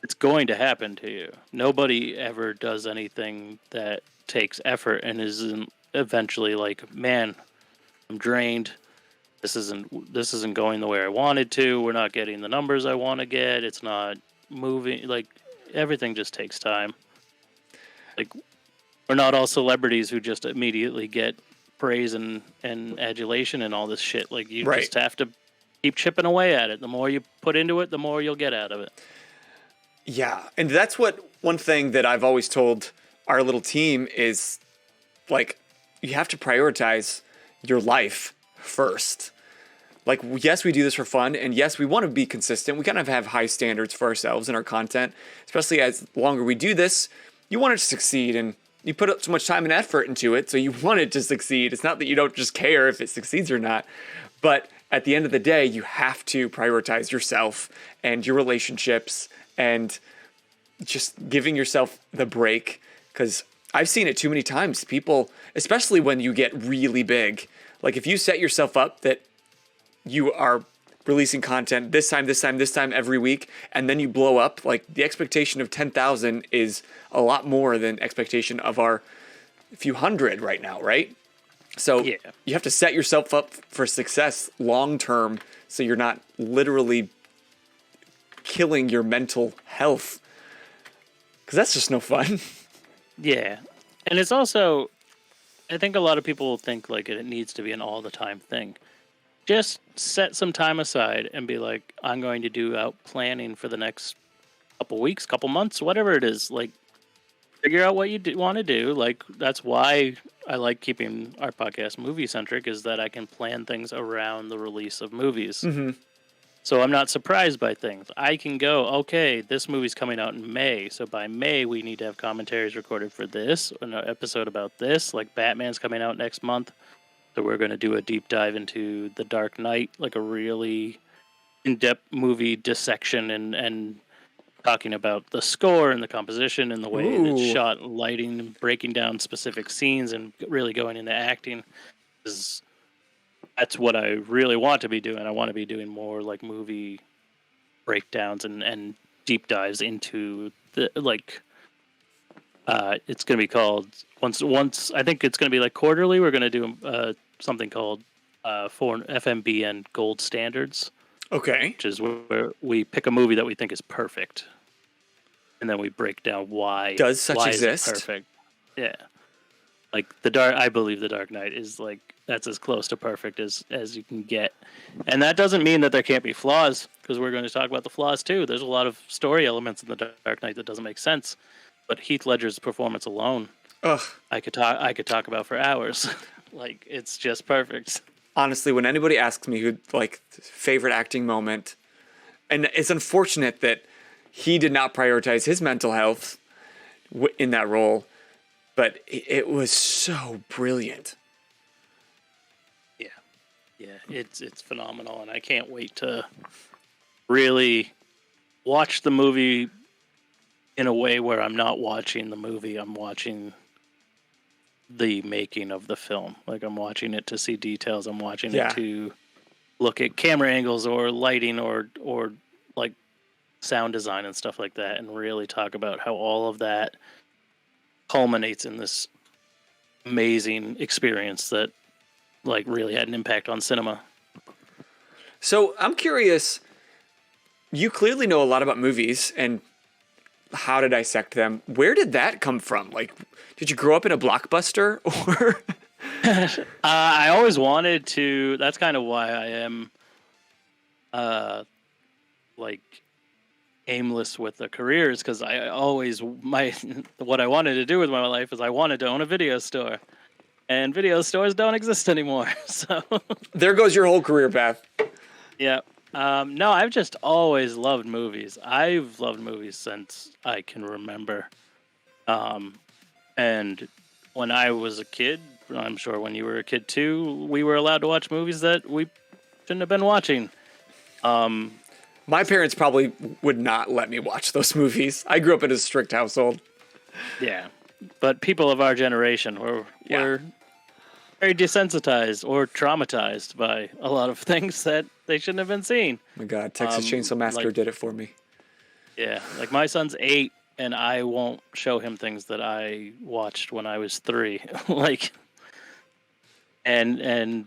[SPEAKER 2] it's going to happen to you. Nobody ever does anything that takes effort and isn't eventually like, man, I'm drained. This isn't going the way I wanted to. We're not getting the numbers I want to get. It's not moving. Like, everything just takes time. Like, we're not all celebrities who just immediately get praise and adulation and all this shit. Like, you just have to keep chipping away at it. The more you put into it, the more you'll get out of it.
[SPEAKER 1] Yeah, and that's one thing that I've always told our little team is, like, you have to prioritize your life first. Like, yes, we do this for fun, and yes, we want to be consistent. We kind of have high standards for ourselves and our content, especially as longer we do this, you want it to succeed, and you put up so much time and effort into it, so you want it to succeed. It's not that you don't just care if it succeeds or not, but at the end of the day, you have to prioritize yourself and your relationships and just giving yourself the break, because I've seen it too many times. People, especially when you get really big, like if you set yourself up that you are releasing content this time every week, and then you blow up, like the expectation of 10,000 is a lot more than expectation of our few hundred right now, right? So you have to set yourself up for success long term, so you're not literally killing your mental health, because that's just no fun.
[SPEAKER 2] Yeah. And it's also, I think a lot of people think like it needs to be an all the time thing. Just set some time aside and be like, I'm going to do out planning for the next couple weeks, couple months, whatever it is. Like, figure out what you want to do. Like, that's why I like keeping our podcast movie centric, is that I can plan things around the release of movies.
[SPEAKER 1] Mm-hmm.
[SPEAKER 2] So I'm not surprised by things. I can go, okay, this movie's coming out in May. So by May, we need to have commentaries recorded for this, an episode about this. Like, Batman's coming out next month. So we're going to do a deep dive into The Dark Knight, like a really in-depth movie dissection and talking about the score and the composition and the way it's shot, and lighting, and breaking down specific scenes and really going into acting. That's what I really want to be doing. I want to be doing more like movie breakdowns and deep dives into the it's going to be called once I think it's going to be like quarterly. We're going to do something called for FNBN Gold Standards.
[SPEAKER 1] Okay.
[SPEAKER 2] Which is where we pick a movie that we think is perfect, and then we break down why.
[SPEAKER 1] Does such exist?
[SPEAKER 2] Is it perfect? Yeah. Like I believe The Dark Knight is like, that's as close to perfect as you can get. And that doesn't mean that there can't be flaws, because we're going to talk about the flaws too. There's a lot of story elements in The Dark Knight that doesn't make sense. But Heath Ledger's performance alone, I could talk about for hours. Like, it's just perfect.
[SPEAKER 1] Honestly, when anybody asks me who like favorite acting moment, and it's unfortunate that he did not prioritize his mental health in that role, but it was so brilliant.
[SPEAKER 2] Yeah, it's phenomenal, and I can't wait to really watch the movie in a way where I'm not watching the movie, I'm watching the making of the film. Like, I'm watching it to see details, I'm watching it to look at camera angles or lighting or like sound design and stuff like that, and really talk about how all of that culminates in this amazing experience that like really had an impact on cinema.
[SPEAKER 1] So I'm curious, you clearly know a lot about movies and how to dissect them. Where did that come from? Like, did you grow up in a Blockbuster or?
[SPEAKER 2] I always wanted to. That's kind of why I am like aimless with the careers, because I always what I wanted to do with my life is I wanted to own a video store. And video stores don't exist anymore, so
[SPEAKER 1] there goes your whole career path.
[SPEAKER 2] Yeah. No, I've just always loved movies. I've loved movies since I can remember. And when I was a kid, I'm sure when you were a kid too, we were allowed to watch movies that we shouldn't have been watching.
[SPEAKER 1] My parents probably would not let me watch those movies. I grew up in a strict household.
[SPEAKER 2] Yeah. But people of our generation were very desensitized or traumatized by a lot of things that they shouldn't have been seeing.
[SPEAKER 1] Oh my God, Texas Chainsaw Massacre did it for me.
[SPEAKER 2] Yeah, like my son's 8, and I won't show him things that I watched when I was 3. Like, and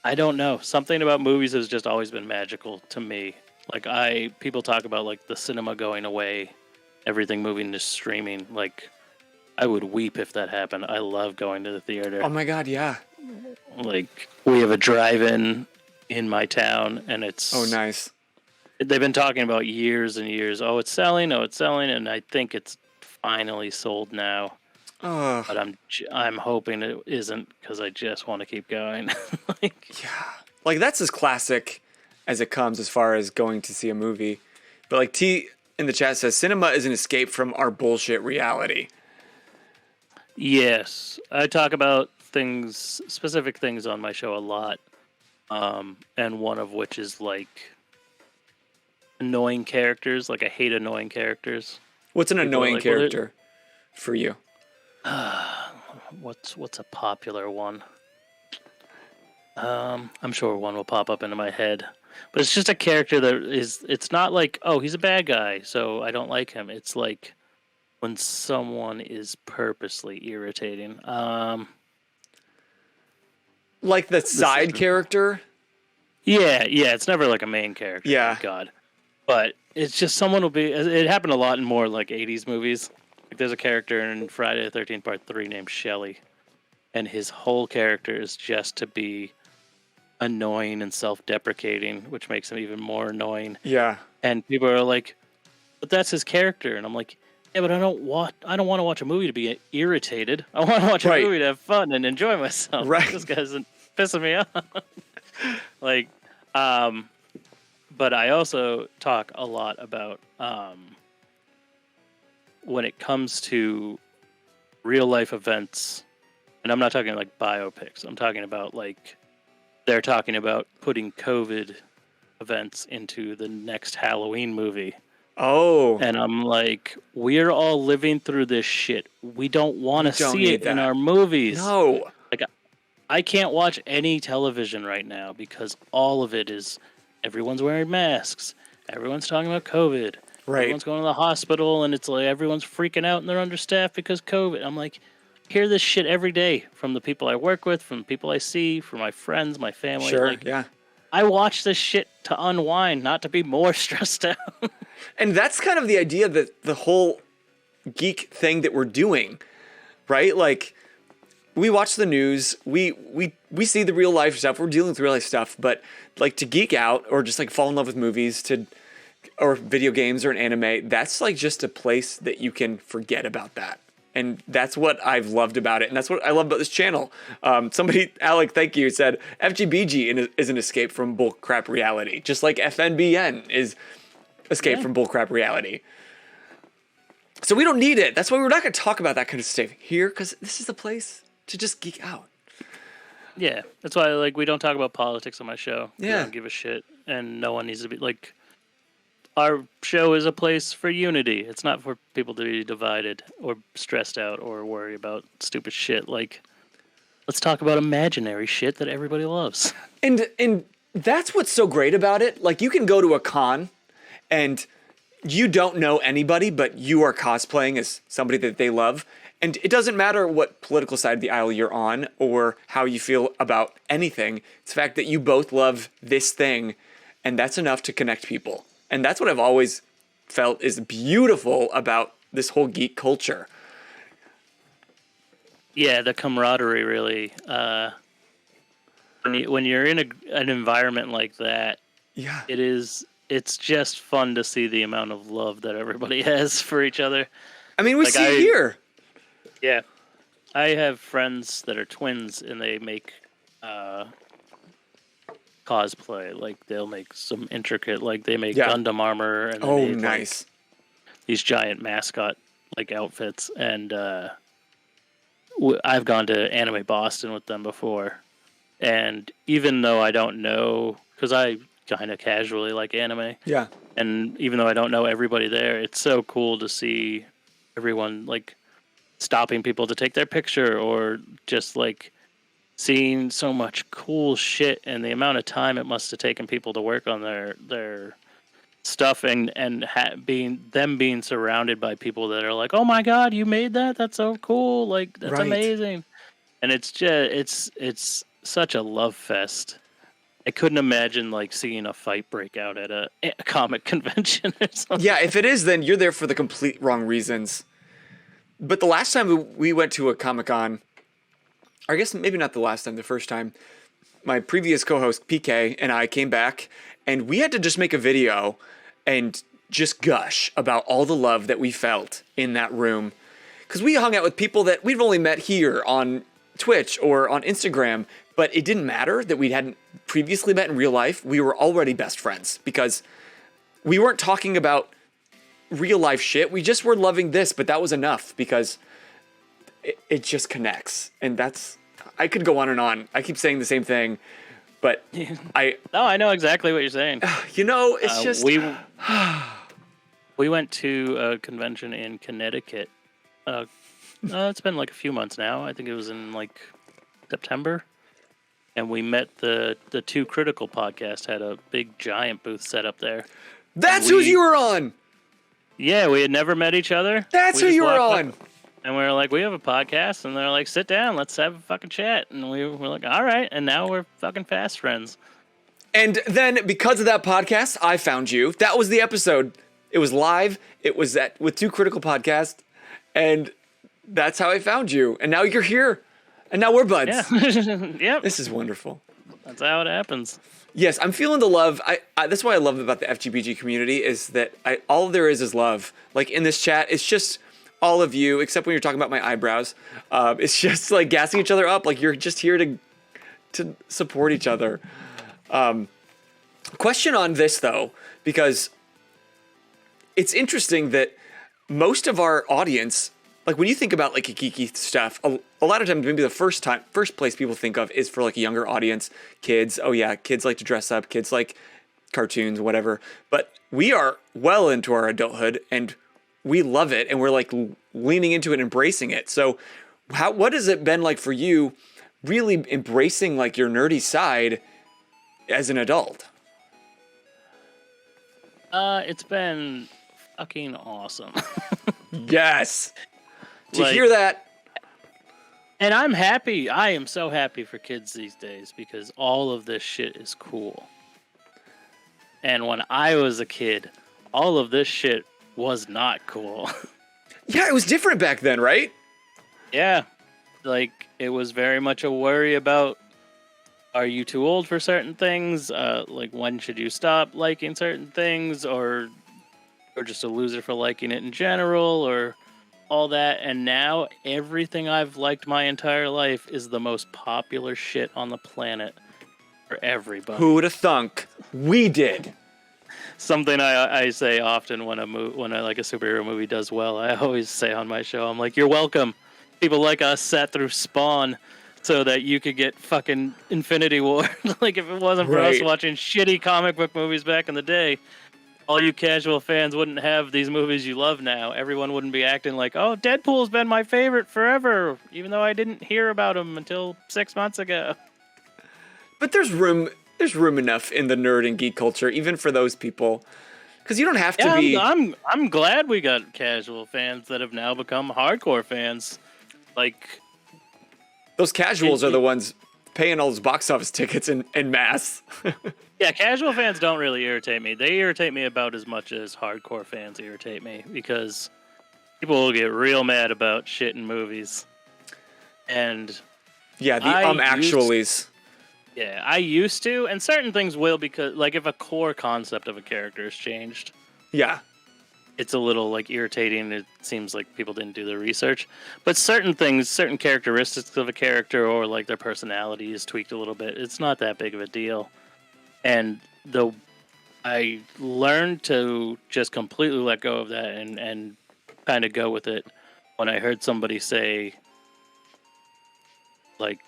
[SPEAKER 2] I don't know. Something about movies has just always been magical to me. Like, people talk about like the cinema going away, everything moving to streaming. Like, I would weep if that happened. I love going to the theater.
[SPEAKER 1] Oh my God, yeah.
[SPEAKER 2] Like, we have a drive-in in my town, and it's...
[SPEAKER 1] Oh, nice.
[SPEAKER 2] They've been talking about years and years. Oh, it's selling, and I think it's finally sold now.
[SPEAKER 1] Oh.
[SPEAKER 2] But I'm hoping it isn't, because I just want to keep going.
[SPEAKER 1] Yeah. Like, that's as classic as it comes as far as going to see a movie. But like T in the chat says, cinema is an escape from our bullshit reality.
[SPEAKER 2] Yes, I talk about specific things on my show a lot, and one of which is like annoying characters. Like, I hate annoying characters.
[SPEAKER 1] What's an annoying character for you?
[SPEAKER 2] What's a popular one? I'm sure one will pop up into my head, but it's just a character that it's not like, oh, he's a bad guy, so I don't like him. It's like when someone is purposely irritating.
[SPEAKER 1] Like the side character?
[SPEAKER 2] Yeah, it's never like a main character.
[SPEAKER 1] Yeah.
[SPEAKER 2] Thank God. But it's just someone will be... It happened a lot in more like 80s movies. Like, there's a character in Friday the 13th Part 3 named Shelly, and his whole character is just to be annoying and self-deprecating, which makes him even more annoying.
[SPEAKER 1] Yeah.
[SPEAKER 2] And people are like, but that's his character. And I'm like, Yeah, but I don't want to watch a movie to be irritated. I want to watch a
[SPEAKER 1] Right.
[SPEAKER 2] movie to have fun and enjoy myself.
[SPEAKER 1] Right.
[SPEAKER 2] This guy's pissing me off. Like, but I also talk a lot about when it comes to real life events, and I'm not talking like biopics. I'm talking about like they're talking about putting COVID events into the next Halloween movie.
[SPEAKER 1] Oh.
[SPEAKER 2] And I'm like, we're all living through this shit. We don't want to see it in our movies.
[SPEAKER 1] No.
[SPEAKER 2] Like, I can't watch any television right now because all of it is everyone's wearing masks. Everyone's talking about COVID.
[SPEAKER 1] Right.
[SPEAKER 2] Everyone's going to the hospital, and it's like everyone's freaking out and they're understaffed because COVID. I'm like, hear this shit every day from the people I work with, from the people I see, from my friends, my family.
[SPEAKER 1] Sure,
[SPEAKER 2] like,
[SPEAKER 1] yeah.
[SPEAKER 2] I watch this shit to unwind, not to be more stressed out.
[SPEAKER 1] And that's kind of the idea that the whole geek thing that we're doing, right? Like, we watch the news, we see the real life stuff, we're dealing with real life stuff, but like to geek out or just like fall in love with movies or video games or an anime, that's like just a place that you can forget about that. And that's what I've loved about it. And that's what I love about this channel. Somebody, Alec, thank you, said FGBG is an escape from bullcrap reality, just like FNBN is escape from bullcrap reality. So we don't need it. That's why we're not going to talk about that kind of stuff here, because this is the place to just geek out.
[SPEAKER 2] Yeah, that's why like we don't talk about politics on my show.
[SPEAKER 1] Yeah.
[SPEAKER 2] We don't give a shit, and no one needs to be like. Our show is a place for unity. It's not for people to be divided or stressed out or worry about stupid shit. Like, let's talk about imaginary shit that everybody loves.
[SPEAKER 1] And that's what's so great about it. Like, you can go to a con and you don't know anybody, but you are cosplaying as somebody that they love. And it doesn't matter what political side of the aisle you're on or how you feel about anything. It's the fact that you both love this thing, and that's enough to connect people. And that's what I've always felt is beautiful about this whole geek culture.
[SPEAKER 2] Yeah, the camaraderie really. When you're in an environment like that,
[SPEAKER 1] Yeah.
[SPEAKER 2] it's just fun to see the amount of love that everybody has for each other.
[SPEAKER 1] I mean, we
[SPEAKER 2] Like,
[SPEAKER 1] see it here.
[SPEAKER 2] Yeah. I have friends that are twins, and they make cosplay. Like, they'll make some intricate, like, they make Gundam armor. And
[SPEAKER 1] Oh,
[SPEAKER 2] they make,
[SPEAKER 1] nice.
[SPEAKER 2] like, these giant mascot, like, outfits. And I've gone to Anime Boston with them before. And even though I don't know, because I kind of casually like anime.
[SPEAKER 1] Yeah.
[SPEAKER 2] And even though I don't know everybody there, it's so cool to see everyone, like, stopping people to take their picture or just, like, seeing so much cool shit and the amount of time it must have taken people to work on their stuff and being surrounded by people that are like, oh my God, you made that? That's so cool. Like, that's amazing. And it's just, it's such a love fest. I couldn't imagine like seeing a fight break out at a comic convention or something.
[SPEAKER 1] Yeah, if it is, then you're there for the complete wrong reasons. But the last time we went to a Comic-Con, or I guess maybe not the last time, the first time, my previous co-host PK and I came back, and we had to just make a video and just gush about all the love that we felt in that room. Because we hung out with people that we've only met here on Twitch or on Instagram, but it didn't matter that we hadn't previously met in real life. We were already best friends because we weren't talking about real life shit. We just were loving this, but that was enough because it just connects. And I could go on and on. I keep saying the same thing, but
[SPEAKER 2] No, I know exactly what you're saying.
[SPEAKER 1] you know, it's just...
[SPEAKER 2] We went to a convention in Connecticut. It's been like a few months now. I think it was in like September. And we met the Two Critical podcast had a big giant booth set up there.
[SPEAKER 1] That's who you were on!
[SPEAKER 2] Yeah, we had never met each other.
[SPEAKER 1] That's who you were on!
[SPEAKER 2] And we were like, we have a podcast. And they're like, sit down, let's have a fucking chat. And we were like, all right. And now we're fucking fast friends.
[SPEAKER 1] And then because of that podcast, I found you. That was the episode. It was live. It was with Two Critical Podcast. And that's how I found you. And now you're here. And now we're buds.
[SPEAKER 2] Yeah. Yep.
[SPEAKER 1] This is wonderful.
[SPEAKER 2] That's how it happens.
[SPEAKER 1] Yes, I'm feeling the love. That's what I love about the FGBG community is that all there is love. Like in this chat, it's just all of you, except when you're talking about my eyebrows. It's just like gassing each other up. Like you're just here to support each other. Question on this though, because it's interesting that most of our audience, like when you think about like geeky stuff, a lot of times maybe the first place people think of is for like a younger audience, kids. Oh yeah, kids like to dress up, kids like cartoons, whatever. But we are well into our adulthood and we love it and we're like leaning into it, embracing it. So what has it been like for you really embracing like your nerdy side as an adult?
[SPEAKER 2] It's been fucking awesome.
[SPEAKER 1] Yes. To hear that.
[SPEAKER 2] And I'm happy. I am so happy for kids these days because all of this shit is cool. And when I was a kid, all of this shit was not cool.
[SPEAKER 1] Yeah, it was different back then, right?
[SPEAKER 2] Yeah. Like, it was very much a worry about, are you too old for certain things? Like, when should you stop liking certain things? Or just a loser for liking it in general? Or all that. And now, everything I've liked my entire life is the most popular shit on the planet for everybody.
[SPEAKER 1] Who would have thunk? We did.
[SPEAKER 2] Something I say often when a superhero movie does well, I always say on my show, I'm like, you're welcome. People like us sat through Spawn so that you could get fucking Infinity War. Like, if it wasn't for us watching shitty comic book movies back in the day, all you casual fans wouldn't have these movies you love now. Everyone wouldn't be acting like, oh, Deadpool's been my favorite forever, even though I didn't hear about him until 6 months ago.
[SPEAKER 1] But there's room enough in the nerd and geek culture, even for those people. Because you don't have to be...
[SPEAKER 2] I'm glad we got casual fans that have now become hardcore fans. Like...
[SPEAKER 1] Those casuals are the ones paying all those box office tickets in mass.
[SPEAKER 2] Yeah, casual fans don't really irritate me. They irritate me about as much as hardcore fans irritate me, because people will get real mad about shit in movies. And...
[SPEAKER 1] yeah, the actuallys.
[SPEAKER 2] Yeah, I used to, and certain things will, because, like, if a core concept of a character has changed,
[SPEAKER 1] yeah,
[SPEAKER 2] it's a little, like, irritating. It seems like people didn't do their research. But certain things, certain characteristics of a character, or, like, their personality is tweaked a little bit, it's not that big of a deal. And I learned to just completely let go of that and kind of go with it when I heard somebody say, like,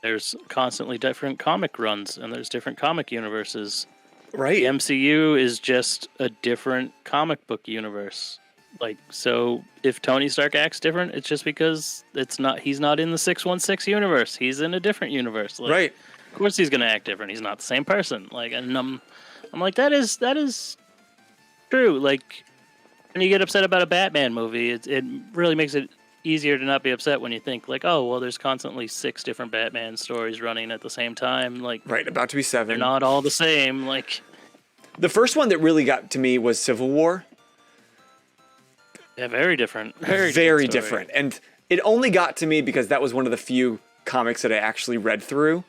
[SPEAKER 2] there's constantly different comic runs, and there's different comic universes.
[SPEAKER 1] Right.
[SPEAKER 2] The MCU is just a different comic book universe. Like, so if Tony Stark acts different, it's just because he's not in the 616 universe. He's in a different universe. Like,
[SPEAKER 1] right.
[SPEAKER 2] Of course he's gonna act different. He's not the same person. Like, and I'm like, that is true. Like, when you get upset about a Batman movie, it really makes it easier to not be upset when you think, like, oh, well, there's constantly 6 different Batman stories running at the same time. Like,
[SPEAKER 1] right, about to be 7.
[SPEAKER 2] They're not all the same. Like,
[SPEAKER 1] the first one that really got to me was Civil War.
[SPEAKER 2] Yeah, very different.
[SPEAKER 1] Very different. And it only got to me because that was one of the few comics that I actually read through.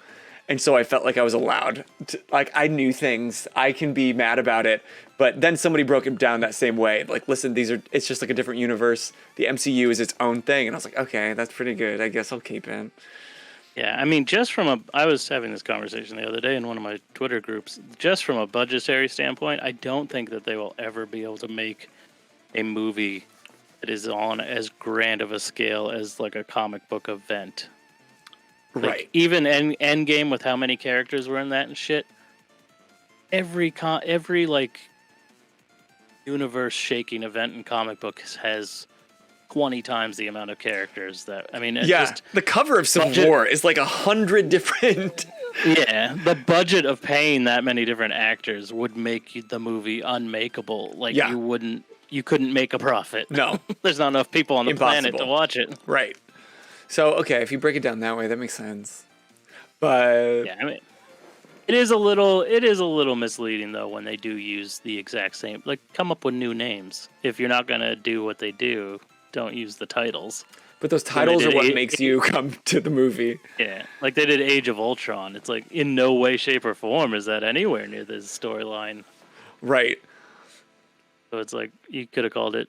[SPEAKER 1] And so I felt like I was allowed to, like, I knew things. I can be mad about it. But then somebody broke it down that same way. Like, listen, it's just like a different universe. The MCU is its own thing. And I was like, okay, that's pretty good. I guess I'll keep it.
[SPEAKER 2] Yeah, I mean, I was having this conversation the other day in one of my Twitter groups. Just from a budgetary standpoint, I don't think that they will ever be able to make a movie that is on as grand of a scale as, like, a comic book event. Like,
[SPEAKER 1] right.
[SPEAKER 2] Even Endgame, with how many characters were in that and shit, every like universe-shaking event in comic books has 20 times the amount of characters that, I mean,
[SPEAKER 1] the cover of Civil War is like 100 different.
[SPEAKER 2] Yeah, the budget of paying that many different actors would make the movie unmakeable. Like, you couldn't make a profit.
[SPEAKER 1] No.
[SPEAKER 2] There's not enough people on the planet to watch it.
[SPEAKER 1] Right. So, okay, if you break it down that way, that makes sense. But
[SPEAKER 2] yeah, I mean, it is a little misleading though when they do use the exact same, like, come up with new names. If you're not gonna do what they do, don't use the titles.
[SPEAKER 1] But those titles are
[SPEAKER 2] did
[SPEAKER 1] what makes you come to the movie.
[SPEAKER 2] Yeah, like they did Age of Ultron. It's like in no way, shape, or form is that anywhere near this storyline.
[SPEAKER 1] Right.
[SPEAKER 2] So it's like you could have called it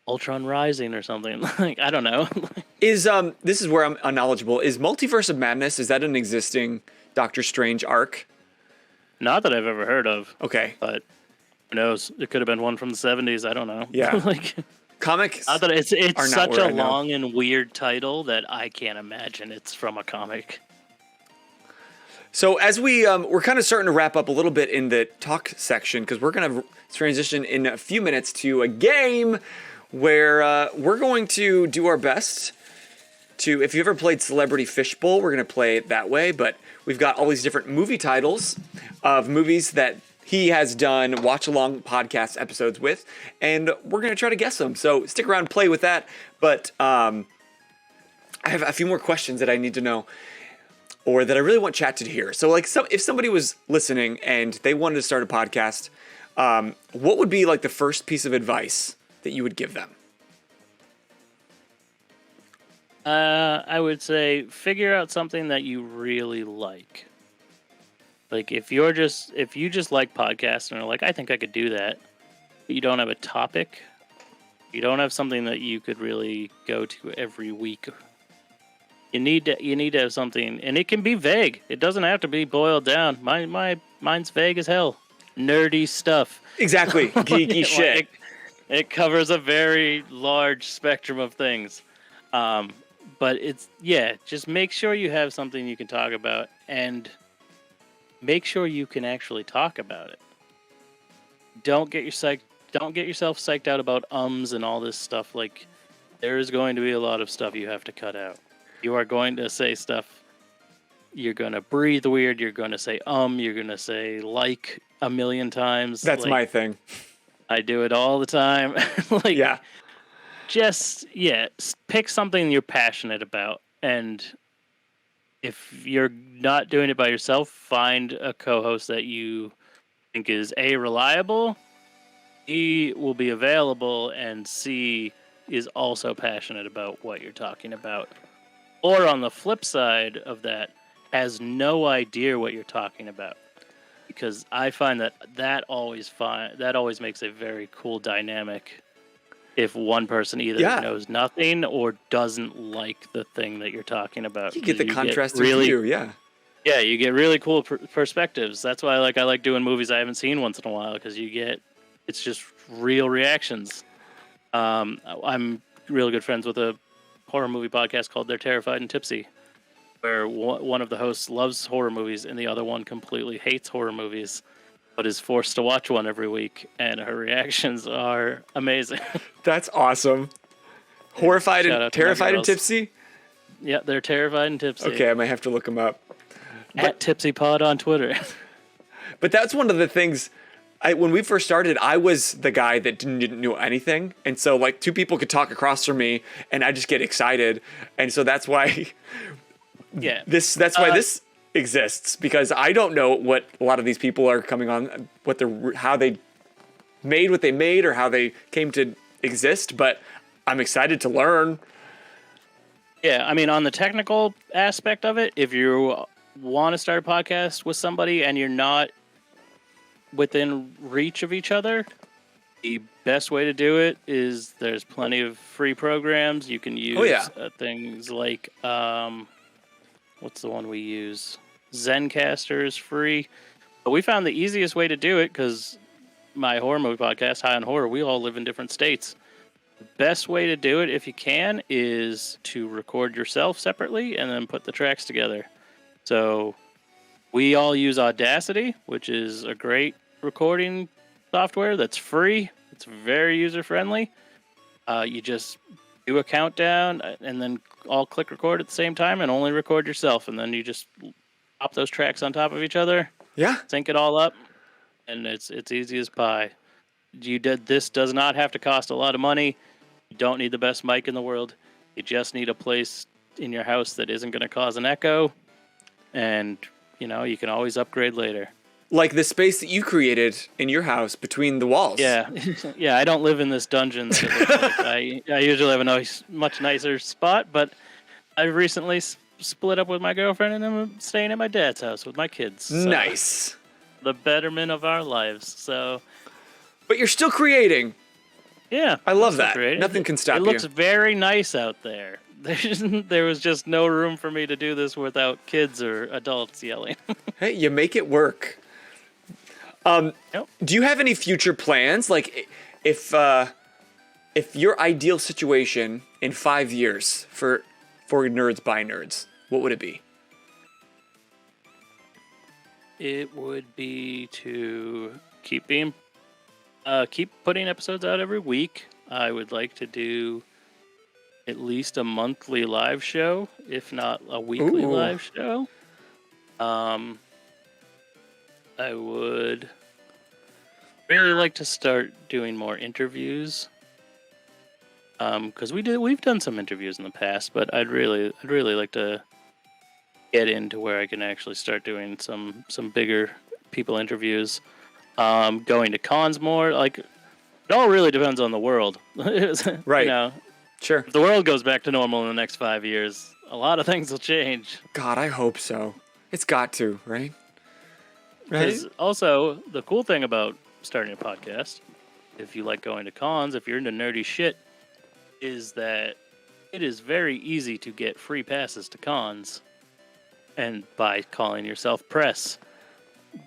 [SPEAKER 2] Ultron Rising or something. Like I don't know.
[SPEAKER 1] Is this is where I'm unknowledgeable. Is Multiverse of Madness, is that an existing Doctor Strange arc?
[SPEAKER 2] Not that I've ever heard of.
[SPEAKER 1] Okay.
[SPEAKER 2] But who knows? It could have been one from the 70s. I don't know.
[SPEAKER 1] Yeah.
[SPEAKER 2] Like
[SPEAKER 1] Comics
[SPEAKER 2] not that it's
[SPEAKER 1] are not
[SPEAKER 2] such
[SPEAKER 1] where
[SPEAKER 2] a
[SPEAKER 1] I know.
[SPEAKER 2] long and weird title that I can't imagine it's from a comic.
[SPEAKER 1] So as we're kind of starting to wrap up a little bit in the talk section, because we're going to transition in a few minutes to a game where we're going to do our best to, if you ever played Celebrity Fishbowl, we're going to play it that way, but we've got all these different movie titles of movies that he has done watch-along podcast episodes with, and we're going to try to guess them. So stick around, play with that, but I have a few more questions that I need to know, or that I really want chat to hear. So like if somebody was listening and they wanted to start a podcast, what would be like the first piece of advice that you would give them?
[SPEAKER 2] I would say figure out something that you really like. Like if you just like podcasts and are like, I think I could do that, but you don't have a topic, you don't have something that you could really go to every week. You need to have something, and it can be vague. It doesn't have to be boiled down. Mine's vague as hell. Nerdy stuff.
[SPEAKER 1] Exactly. Geeky shit.
[SPEAKER 2] It covers a very large spectrum of things. But just make sure you have something you can talk about, and make sure you can actually talk about it. Don't get yourself psyched out about ums and all this stuff. Like, there is going to be a lot of stuff you have to cut out. You are going to say stuff. You're going to breathe weird. You're going to say you're going to say like a million times.
[SPEAKER 1] That's
[SPEAKER 2] like,
[SPEAKER 1] my thing.
[SPEAKER 2] I do it all the time.
[SPEAKER 1] Yeah.
[SPEAKER 2] Just, pick something you're passionate about. And if you're not doing it by yourself, find a co-host that you think is A, reliable, B, will be available, and C, is also passionate about what you're talking about. Or on the flip side of that, has no idea what you're talking about. Because I find that always makes a very cool dynamic if one person either knows nothing or doesn't like the thing that you're talking about.
[SPEAKER 1] You get the contrast of view, yeah.
[SPEAKER 2] Yeah, you get really cool perspectives. That's why I like doing movies I haven't seen once in a while, because it's just real reactions. I'm really good friends with a horror movie podcast called They're Terrified and Tipsy, where one of the hosts loves horror movies and the other one completely hates horror movies, but is forced to watch one every week, and her reactions are amazing.
[SPEAKER 1] That's awesome. Horrified and Terrified and Tipsy?
[SPEAKER 2] Yeah, They're Terrified and Tipsy.
[SPEAKER 1] Okay, I might have to look them up.
[SPEAKER 2] At TipsyPod on Twitter.
[SPEAKER 1] But that's one of the things, when we first started, I was the guy that didn't know anything. And so like two people could talk across from me and I just get excited. And so that's why this exists, because I don't know what a lot of these people are coming on, how they made what they made or how they came to exist, but I'm excited to learn.
[SPEAKER 2] Yeah, I mean, on the technical aspect of it, if you want to start a podcast with somebody and you're not within reach of each other, the best way to do it is there's plenty of free programs. You can use things like, what's the one we use? Zencaster is free. But we found the easiest way to do it, because my horror movie podcast, High on Horror, we all live in different states. The best way to do it, if you can, is to record yourself separately and then put the tracks together. So we all use Audacity, which is a great recording software that's free. It's very user-friendly. You just do a countdown and then all click record at the same time and only record yourself. And then you just pop those tracks on top of each other.
[SPEAKER 1] Yeah.
[SPEAKER 2] Sync it all up. And it's easy as pie. This does not have to cost a lot of money. You don't need the best mic in the world. You just need a place in your house that isn't going to cause an echo. And, you can always upgrade later.
[SPEAKER 1] like the space that you created in your house between the walls.
[SPEAKER 2] Yeah, yeah. I don't live in this dungeon. That it looks like. I usually have a much nicer spot, but I recently split up with my girlfriend, and I'm staying at my dad's house with my kids. So
[SPEAKER 1] Nice.
[SPEAKER 2] the betterment of our lives. So,
[SPEAKER 1] But you're still creating.
[SPEAKER 2] yeah,
[SPEAKER 1] I love
[SPEAKER 2] that's
[SPEAKER 1] that.
[SPEAKER 2] great.
[SPEAKER 1] Nothing can stop
[SPEAKER 2] It
[SPEAKER 1] you.
[SPEAKER 2] looks very nice out there. There was just no room for me to do this without kids or adults yelling.
[SPEAKER 1] Hey, you make it work.
[SPEAKER 2] Yep.
[SPEAKER 1] Do you have any future plans? Like, if your ideal situation in 5 years for Nerds by Nerds, what would it be?
[SPEAKER 2] It would be to keep putting episodes out every week. I would like to do at least a monthly live show, if not a weekly
[SPEAKER 1] Ooh.
[SPEAKER 2] live show. I would really like to start doing more interviews. Because we've done some interviews in the past, but I'd really like to get into where I can actually start doing some bigger people interviews. Going to cons more, like it all really depends on the world.
[SPEAKER 1] Right.
[SPEAKER 2] You know,
[SPEAKER 1] Sure.
[SPEAKER 2] if the world goes back to normal in the next 5 years, a lot of things will change.
[SPEAKER 1] God, I hope so. It's got to, right? Right?
[SPEAKER 2] Because also, the cool thing about starting a podcast, if you like going to cons, if you're into nerdy shit, is that it is very easy to get free passes to cons, and by calling yourself press,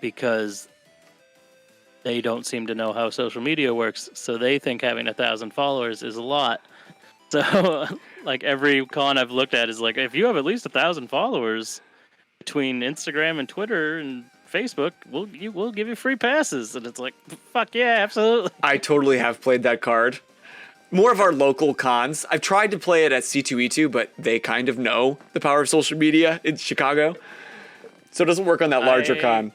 [SPEAKER 2] because they don't seem to know how social media works, so they think having 1,000 followers is a lot. So, like, every con I've looked at is like, if you have at least 1,000 followers between Instagram and Twitter and Facebook, we'll give you free passes. And it's like, fuck yeah, absolutely.
[SPEAKER 1] I totally have played that card. More of our local cons. I've tried to play it at C2E2, but they kind of know the power of social media in Chicago. So it doesn't work on that larger con.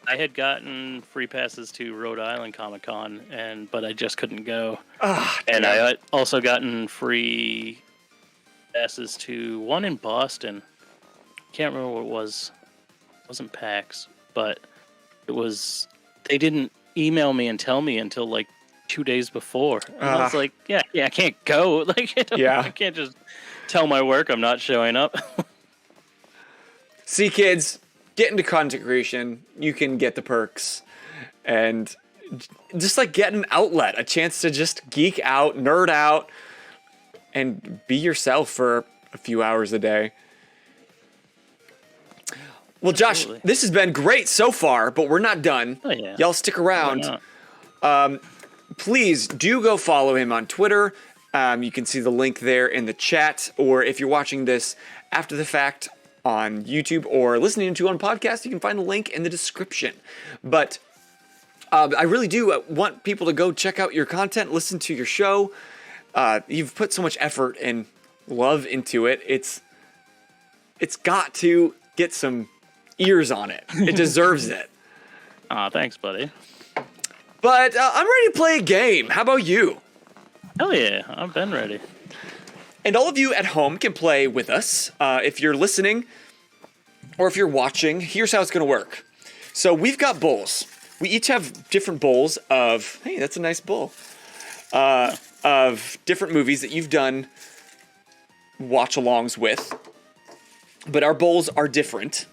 [SPEAKER 2] I had gotten free passes to Rhode Island Comic Con, but I just couldn't go. And I had also gotten free passes to one in Boston. Can't remember what it was. It wasn't PAX, but it was. They didn't email me and tell me until like 2 days before. And I was like, yeah, I can't go. Like, I can't just tell my work I'm not showing up.
[SPEAKER 1] See, kids, get into content creation. You can get the perks. And just like get an outlet, a chance to just geek out, nerd out, and be yourself for a few hours a day. Well, Josh,
[SPEAKER 2] Absolutely.
[SPEAKER 1] this has been great so far, but we're not done.
[SPEAKER 2] Oh, yeah.
[SPEAKER 1] Y'all stick around.
[SPEAKER 2] Why not?
[SPEAKER 1] Please do go follow him on Twitter. You can see the link there in the chat, or if you're watching this after the fact on YouTube or listening to on podcast, you can find the link in the description. But I really do want people to go check out your content, listen to your show. You've put so much effort and love into it. It's got to get some ears on it. It deserves it.
[SPEAKER 2] Aw, thanks, buddy.
[SPEAKER 1] But I'm ready to play a game. How about you?
[SPEAKER 2] Hell yeah, I've been ready.
[SPEAKER 1] And all of you at home can play with us. If you're listening or if you're watching, here's how it's going to work. So we've got bowls. We each have different bowls of, hey, that's a nice bowl, of different movies that you've done watch-alongs with. But our bowls are different.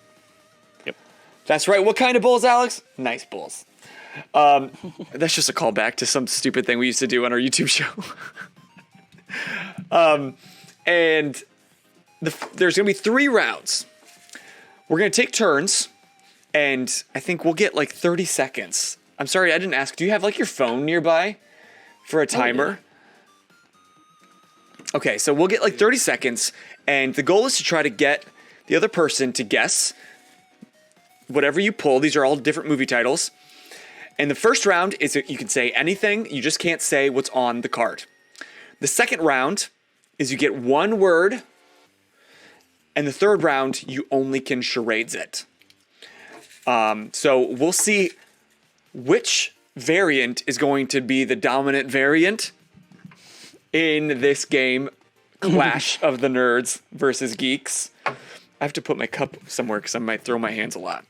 [SPEAKER 2] Yep.
[SPEAKER 1] That's right. What kind of bowls, Alex? Nice bowls. That's just a callback to some stupid thing we used to do on our YouTube show. And there's going to be 3 rounds. We're going to take turns, and I think we'll get like 30 seconds. I'm sorry, I didn't ask. Do you have like your phone nearby for a timer? Okay, so we'll get like 30 seconds, and the goal is to try to get the other person to guess whatever you pull. These are all different movie titles. And the first round is you can say anything, you just can't say what's on the card. The second round is you get 1 word, and the third round you only can charades it. So we'll see which variant is going to be the dominant variant in this game, Clash of the Nerds versus Geeks. I have to put my cup somewhere because I might throw my hands a lot.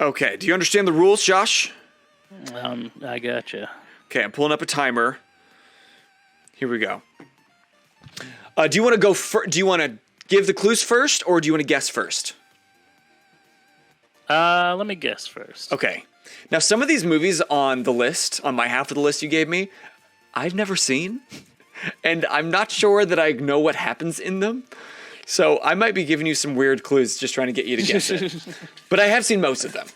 [SPEAKER 1] Okay, do you understand the rules, Josh?
[SPEAKER 2] I gotcha.
[SPEAKER 1] Okay, I'm pulling up a timer. Here we go. Do you want to go do you want to give the clues first, or do you want to guess first?
[SPEAKER 2] Let me guess first.
[SPEAKER 1] Okay. Now, some of these movies on the list, on my half of the list you gave me, I've never seen. And I'm not sure that I know what happens in them. So I might be giving you some weird clues just trying to get you to guess it. But I have seen most of them.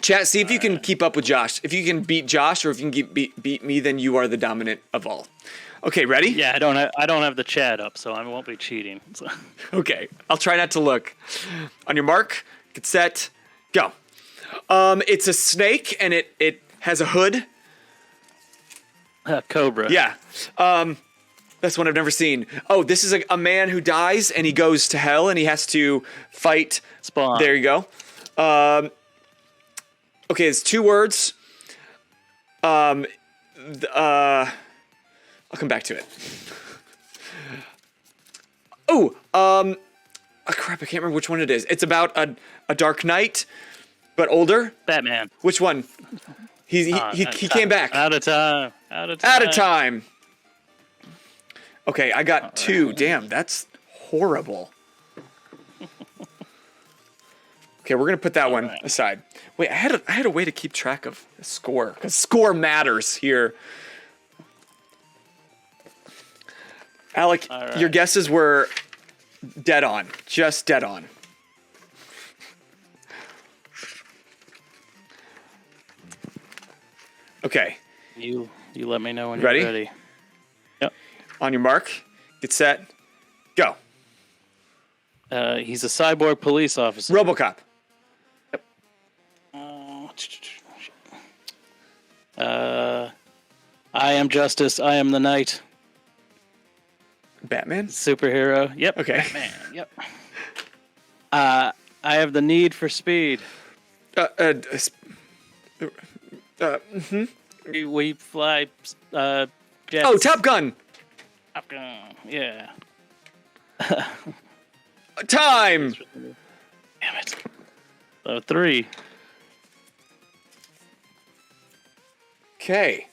[SPEAKER 1] Chat, see if you can keep up with Josh. If you can beat Josh, or if you can beat me, then you are the dominant of all. Okay, ready?
[SPEAKER 2] Yeah, I don't have the chat up, so I won't be cheating. So.
[SPEAKER 1] Okay, I'll try not to look. On your mark, get set, go. It's a snake, and it has a hood.
[SPEAKER 2] Cobra.
[SPEAKER 1] Yeah. That's one I've never seen. Oh, this is a man who dies, and he goes to hell, and he has to fight.
[SPEAKER 2] Spawn.
[SPEAKER 1] There you go. Okay, it's 2 words. I'll come back to it. Oh, crap, I can't remember which one it is. It's about a Dark Knight, but older.
[SPEAKER 2] Batman.
[SPEAKER 1] Which one? He came back.
[SPEAKER 2] Out of time.
[SPEAKER 1] Out of time. Okay, I got 2. Damn, that's horrible. Okay, we're gonna put that one aside. Wait, I had a way to keep track of the score, because score matters here. Alec, your guesses were dead on, just dead on. Okay.
[SPEAKER 2] You let me know when
[SPEAKER 1] Ready?
[SPEAKER 2] you're ready. Yep.
[SPEAKER 1] On your mark, get set, go.
[SPEAKER 2] He's a cyborg police officer.
[SPEAKER 1] RoboCop.
[SPEAKER 2] I am justice. I am the night.
[SPEAKER 1] Batman?
[SPEAKER 2] Superhero. Yep.
[SPEAKER 1] Okay.
[SPEAKER 2] Batman. Yep. I have the need for speed. We fly. Jets.
[SPEAKER 1] Oh, Top Gun.
[SPEAKER 2] Top Gun. Yeah.
[SPEAKER 1] Time.
[SPEAKER 2] Damn it. 3.
[SPEAKER 1] Okay.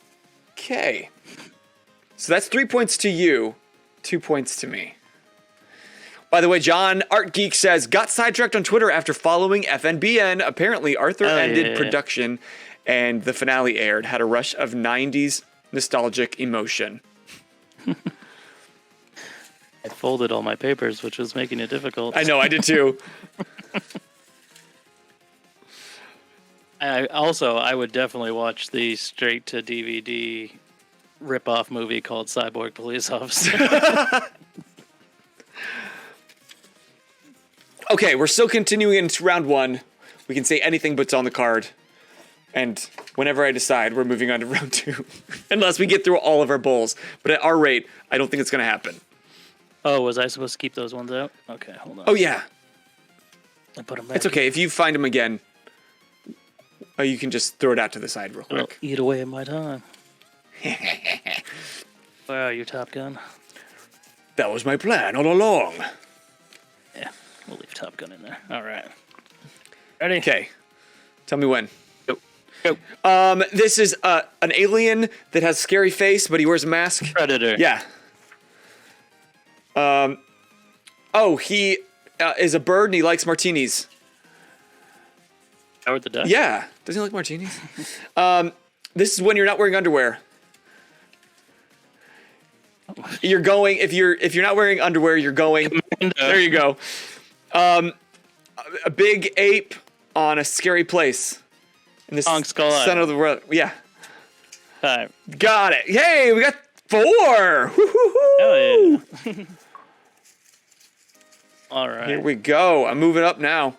[SPEAKER 1] So that's 3 points to you, 2 points to me. By the way, John Art Geek says, got sidetracked on Twitter after following FNBN. Apparently, Arthur ended production and the finale aired. Had a rush of 90s nostalgic emotion.
[SPEAKER 2] I folded all my papers, which was making it difficult.
[SPEAKER 1] I know, I did too.
[SPEAKER 2] I would definitely watch the straight to DVD rip-off movie called Cyborg Police Officer.
[SPEAKER 1] Okay, we're still continuing into round 1. We can say anything but's on the card. And whenever I decide, we're moving on to round 2. Unless we get through all of our bowls. But at our rate, I don't think it's going to happen.
[SPEAKER 2] Oh, was I supposed to keep those ones out? Okay, hold on.
[SPEAKER 1] Oh, yeah.
[SPEAKER 2] I put them back.
[SPEAKER 1] It's okay. If you find them again, you can just throw it out to the side real quick.
[SPEAKER 2] Eat away at my time. Wow, you Top Gun.
[SPEAKER 1] That was my plan all along.
[SPEAKER 2] Yeah, we'll leave Top Gun in there. All right. Ready?
[SPEAKER 1] Okay. Tell me when.
[SPEAKER 2] Go.
[SPEAKER 1] This is an alien that has a scary face, but he wears a mask.
[SPEAKER 2] Predator.
[SPEAKER 1] Yeah. He is a bird and he likes martinis.
[SPEAKER 2] Howard the Duck?
[SPEAKER 1] Yeah. Doesn't he like martinis? This is when you're not wearing underwear. You're going, if you're not wearing underwear, you're going. There you go. A big ape on a scary place. In the center of the world. Yeah.
[SPEAKER 2] Time.
[SPEAKER 1] Got it. Hey, we got 4.
[SPEAKER 2] Oh, yeah. All right.
[SPEAKER 1] Here we go. I'm moving up now.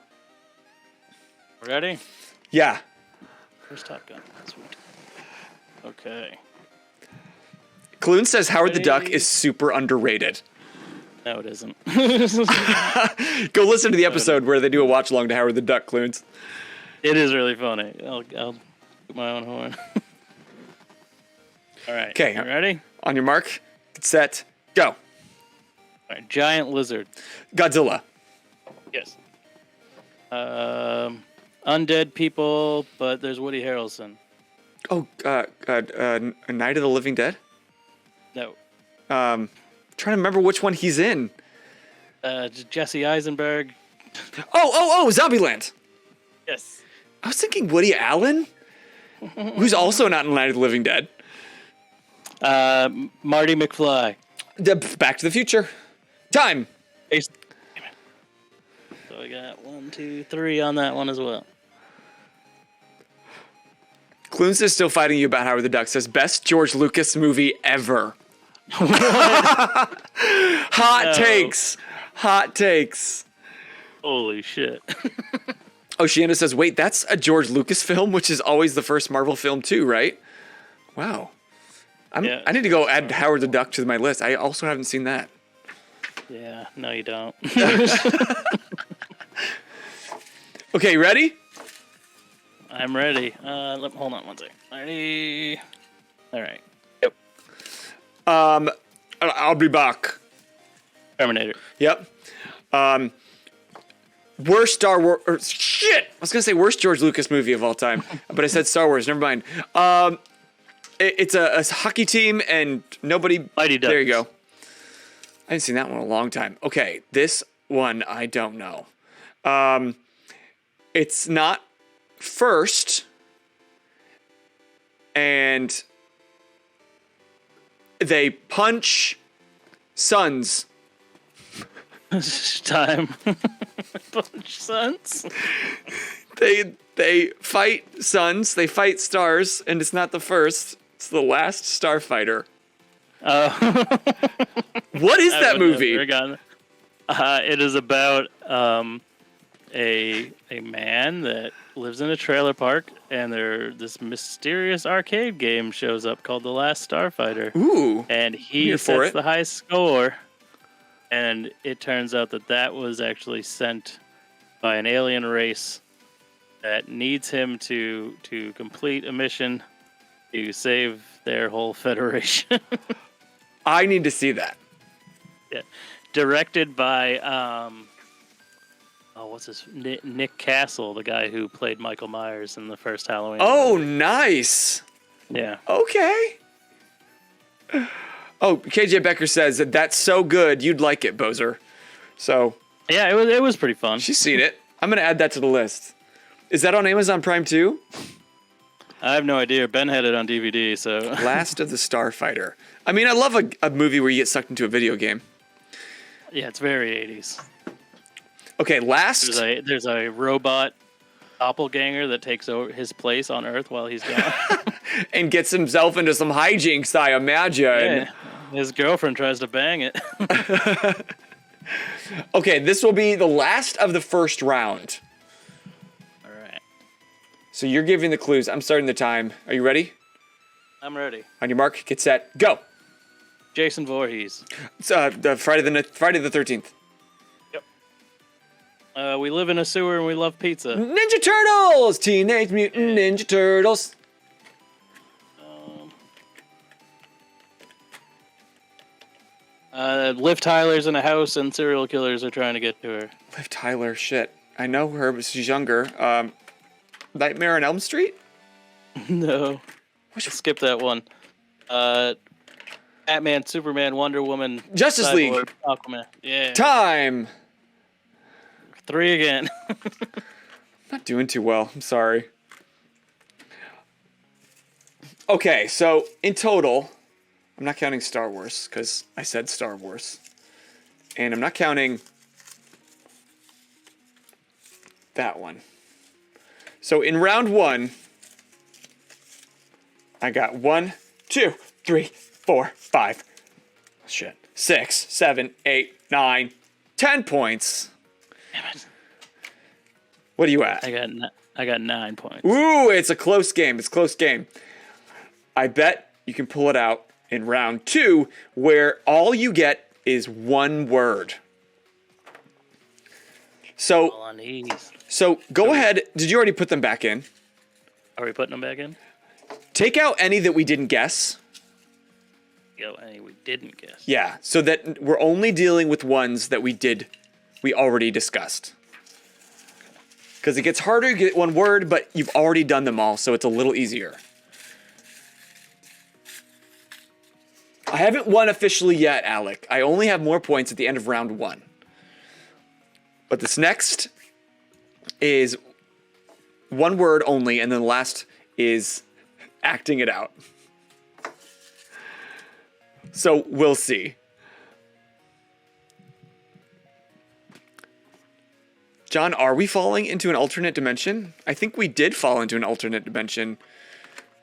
[SPEAKER 2] Ready?
[SPEAKER 1] Yeah.
[SPEAKER 2] Where's Top Gun? Sweet. Okay.
[SPEAKER 1] Kloon says Howard the Duck is super underrated.
[SPEAKER 2] No, it isn't.
[SPEAKER 1] Go listen to the episode where they do a watch along to Howard the Duck, Kloons.
[SPEAKER 2] It is really funny. I'll put my own horn. All right.
[SPEAKER 1] Okay.
[SPEAKER 2] You ready?
[SPEAKER 1] On your mark, get set, go.
[SPEAKER 2] All right, giant lizard.
[SPEAKER 1] Godzilla.
[SPEAKER 2] Yes. Undead people, but there's Woody Harrelson.
[SPEAKER 1] Oh, Night of the Living Dead?
[SPEAKER 2] No.
[SPEAKER 1] Trying to remember which one he's in.
[SPEAKER 2] Jesse Eisenberg.
[SPEAKER 1] Oh, Zombieland.
[SPEAKER 2] Yes.
[SPEAKER 1] I was thinking Woody Allen, who's also not in Night of the Living Dead.
[SPEAKER 2] Marty McFly.
[SPEAKER 1] Back to the Future. Time.
[SPEAKER 2] So I got 1, 2, 3 on that one as well.
[SPEAKER 1] Clunes is still fighting you about Howard the Duck. Says best George Lucas movie ever. Hot takes. Hot takes.
[SPEAKER 2] Holy shit.
[SPEAKER 1] Oceana says, wait, that's a George Lucas film, which is always the first Marvel film too, right? Wow. I need to go add Howard the Duck to my list. I also haven't seen that.
[SPEAKER 2] Yeah, no you don't.
[SPEAKER 1] Okay, ready?
[SPEAKER 2] I'm ready. Hold on one second. Ready? All right. Yep.
[SPEAKER 1] I'll be back.
[SPEAKER 2] Terminator.
[SPEAKER 1] Yep. Worst Star Wars. Shit! I was gonna say worst George Lucas movie of all time, but I said Star Wars. Never mind. It's a hockey team and nobody.
[SPEAKER 2] Mighty Ducks.
[SPEAKER 1] There you go. I haven't seen that one in a long time. Okay, this one I don't know. It's not first, and they punch sons.
[SPEAKER 2] Time. Punch sons.
[SPEAKER 1] They fight suns. They fight stars, and it's not the first. It's the last Starfighter. What is that movie?
[SPEAKER 2] It is about a man that lives in a trailer park, and this mysterious arcade game shows up called The Last Starfighter.
[SPEAKER 1] Ooh.
[SPEAKER 2] And he sets the highest score, and it turns out that was actually sent by an alien race that needs him to complete a mission to save their whole federation.
[SPEAKER 1] I need to see that.
[SPEAKER 2] Yeah. Directed by what's his Nick Castle, the guy who played Michael Myers in the first Halloween.
[SPEAKER 1] Oh, nice.
[SPEAKER 2] Yeah.
[SPEAKER 1] Okay. Oh, KJ Becker says that's so good you'd like it, Boser. So
[SPEAKER 2] yeah, it was pretty fun.
[SPEAKER 1] She's seen it. I'm gonna add that to the list. Is that on Amazon Prime too?
[SPEAKER 2] I have no idea. Ben had it on DVD, so.
[SPEAKER 1] Last of the Starfighter. I mean, I love a movie where you get sucked into a video game.
[SPEAKER 2] Yeah, it's very 80s.
[SPEAKER 1] Okay, last.
[SPEAKER 2] There's a robot doppelganger that takes over his place on Earth while he's gone.
[SPEAKER 1] And gets himself into some hijinks, I imagine.
[SPEAKER 2] Yeah, his girlfriend tries to bang it.
[SPEAKER 1] Okay, this will be the last of the first round.
[SPEAKER 2] All right.
[SPEAKER 1] So you're giving the clues. I'm starting the time. Are you ready?
[SPEAKER 2] I'm ready.
[SPEAKER 1] On your mark, get set, go.
[SPEAKER 2] Jason Voorhees.
[SPEAKER 1] It's the Friday the 13th.
[SPEAKER 2] Yep. We live in a sewer and we love pizza.
[SPEAKER 1] Ninja Turtles! Teenage Mutant Ninja Turtles.
[SPEAKER 2] Liv Tyler's in a house and serial killers are trying to get to her.
[SPEAKER 1] Liv Tyler, shit. I know her, but she's younger. Nightmare on Elm Street?
[SPEAKER 2] No. Skip that one. Batman, Superman, Wonder Woman,
[SPEAKER 1] Justice
[SPEAKER 2] Cyborg,
[SPEAKER 1] League.
[SPEAKER 2] Aquaman. Yeah.
[SPEAKER 1] Time.
[SPEAKER 2] 3 again.
[SPEAKER 1] Not doing too well. I'm sorry. Okay, so in total, I'm not counting Star Wars because I said Star Wars. And I'm not counting that one. So in round 1, I got 1, 2, 3, 4, 5. Shit. 6, 7, 8, 9, 10 points.
[SPEAKER 2] Damn it.
[SPEAKER 1] What are you at?
[SPEAKER 2] I got 9 points.
[SPEAKER 1] Ooh, it's a close game. It's a close game. I bet you can pull it out in round 2, where all you get is one word. So go ahead. Did you already put them back in?
[SPEAKER 2] Are we putting them back in?
[SPEAKER 1] Take out any that we didn't guess.
[SPEAKER 2] go any we didn't guess.
[SPEAKER 1] Yeah, so that we're only dealing with ones that we already discussed. Because it gets harder to get one word, but you've already done them all, so it's a little easier. I haven't won officially yet, Alec. I only have more points at the end of round 1. But this next is one word only, and then the last is acting it out. So we'll see. John, are we falling into an alternate dimension? I think we did fall into an alternate dimension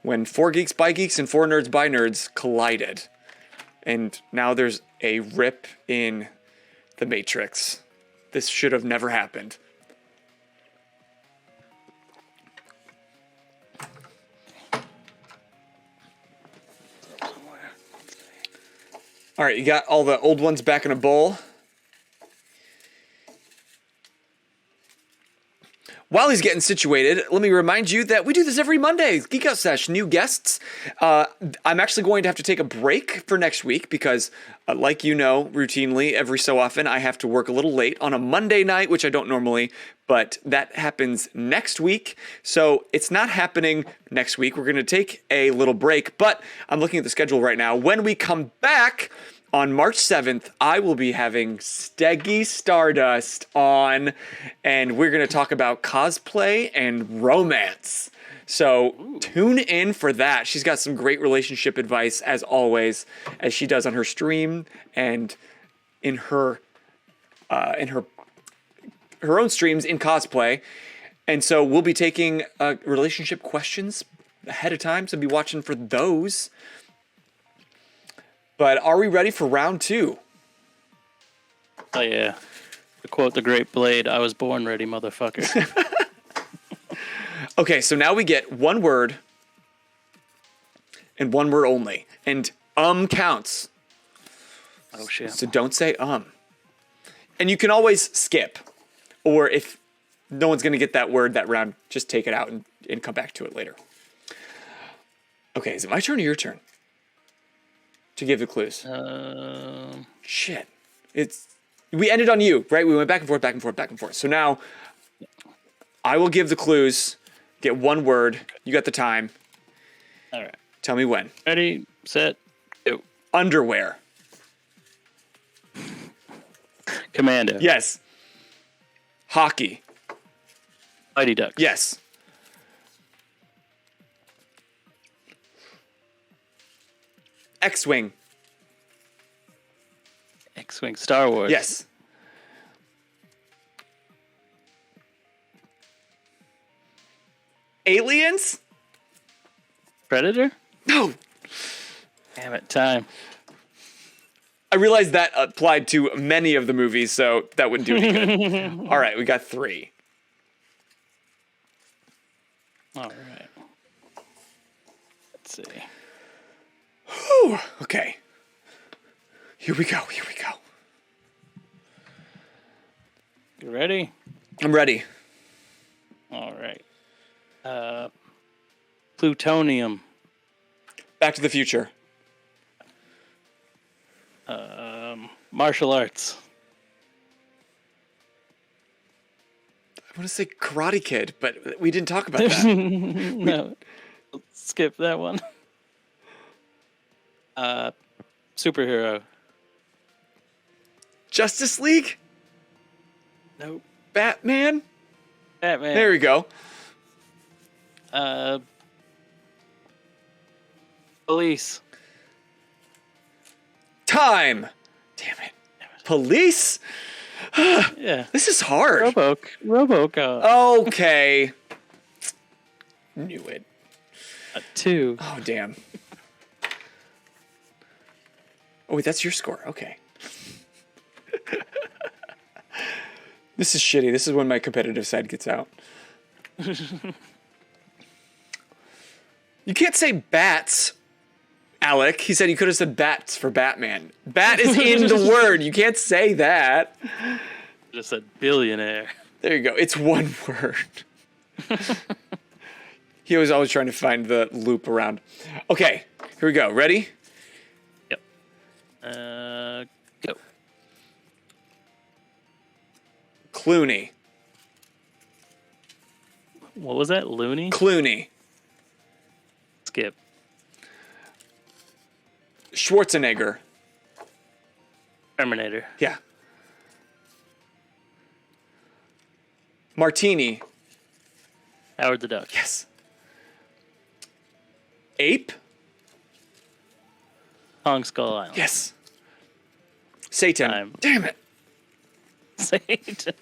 [SPEAKER 1] when 4 Geeks by Geeks and 4 Nerds by Nerds collided. And now there's a rip in the Matrix. This should have never happened. All right, you got all the old ones back in a bowl. While he's getting situated, let me remind you that we do this every Monday. Geek Out Sesh, new guests. I'm actually going to have to take a break for next week because, like you know, routinely, every so often, I have to work a little late on a Monday night, which I don't normally, but that happens next week. So it's not happening next week. We're going to take a little break, but I'm looking at the schedule right now. When we come back, on March 7th, I will be having Steggy Stardust on, and we're going to talk about cosplay and romance. So tune in for that. She's got some great relationship advice, as always, as she does on her stream and in her own streams in cosplay. And so we'll be taking relationship questions ahead of time, so be watching for those. But are we ready for round 2?
[SPEAKER 2] Oh, yeah. To quote the Great Blade, I was born ready, motherfucker.
[SPEAKER 1] Okay, so now we get one word and one word only. And counts.
[SPEAKER 2] Oh, shit.
[SPEAKER 1] So don't say And you can always skip. Or if no one's going to get that word that round, just take it out and come back to it later. Okay, is it my turn or your turn to give the clues? Shit. We ended on you, right? We went back and forth, back and forth, back and forth. So now I will give the clues, get one word. You got the time.
[SPEAKER 2] All right.
[SPEAKER 1] Tell me when.
[SPEAKER 2] Ready, set, go.
[SPEAKER 1] Underwear.
[SPEAKER 2] Commando.
[SPEAKER 1] Yes. Hockey.
[SPEAKER 2] Mighty Ducks.
[SPEAKER 1] Yes. X-Wing.
[SPEAKER 2] X-Wing. Star Wars.
[SPEAKER 1] Yes. Aliens?
[SPEAKER 2] Predator?
[SPEAKER 1] No.
[SPEAKER 2] Damn it, time.
[SPEAKER 1] I realized that applied to many of the movies, so that wouldn't do any good. All right, we got 3.
[SPEAKER 2] All right. Let's see.
[SPEAKER 1] Whew. Okay. Here we go. Here we go.
[SPEAKER 2] You ready?
[SPEAKER 1] I'm ready.
[SPEAKER 2] All right. Plutonium.
[SPEAKER 1] Back to the Future.
[SPEAKER 2] Martial arts.
[SPEAKER 1] I want to say Karate Kid, but we didn't talk about that.
[SPEAKER 2] No. Skip that one. Superhero.
[SPEAKER 1] Justice League?
[SPEAKER 2] Nope.
[SPEAKER 1] Batman?
[SPEAKER 2] Batman.
[SPEAKER 1] There we go.
[SPEAKER 2] Police.
[SPEAKER 1] Time. Damn it. Police?
[SPEAKER 2] Yeah.
[SPEAKER 1] This is hard.
[SPEAKER 2] Robocop.
[SPEAKER 1] Okay. Knew it.
[SPEAKER 2] 2.
[SPEAKER 1] Oh, damn. Oh, wait, that's your score. Okay. This is shitty. This is when my competitive side gets out. You can't say bats, Alec. He said you could have said bats for Batman. Bat is in the word. You can't say that.
[SPEAKER 2] Just said billionaire.
[SPEAKER 1] There you go. It's one word. He was always trying to find the loop around. Okay, here we go. Ready?
[SPEAKER 2] Yep. Go.
[SPEAKER 1] Clooney.
[SPEAKER 2] What was that? Looney?
[SPEAKER 1] Clooney.
[SPEAKER 2] Skip.
[SPEAKER 1] Schwarzenegger.
[SPEAKER 2] Terminator.
[SPEAKER 1] Yeah. Martini.
[SPEAKER 2] Howard the Duck.
[SPEAKER 1] Yes. Ape.
[SPEAKER 2] Kong Skull Island.
[SPEAKER 1] Yes. Satan.
[SPEAKER 2] Time.
[SPEAKER 1] Damn it.
[SPEAKER 2] Satan.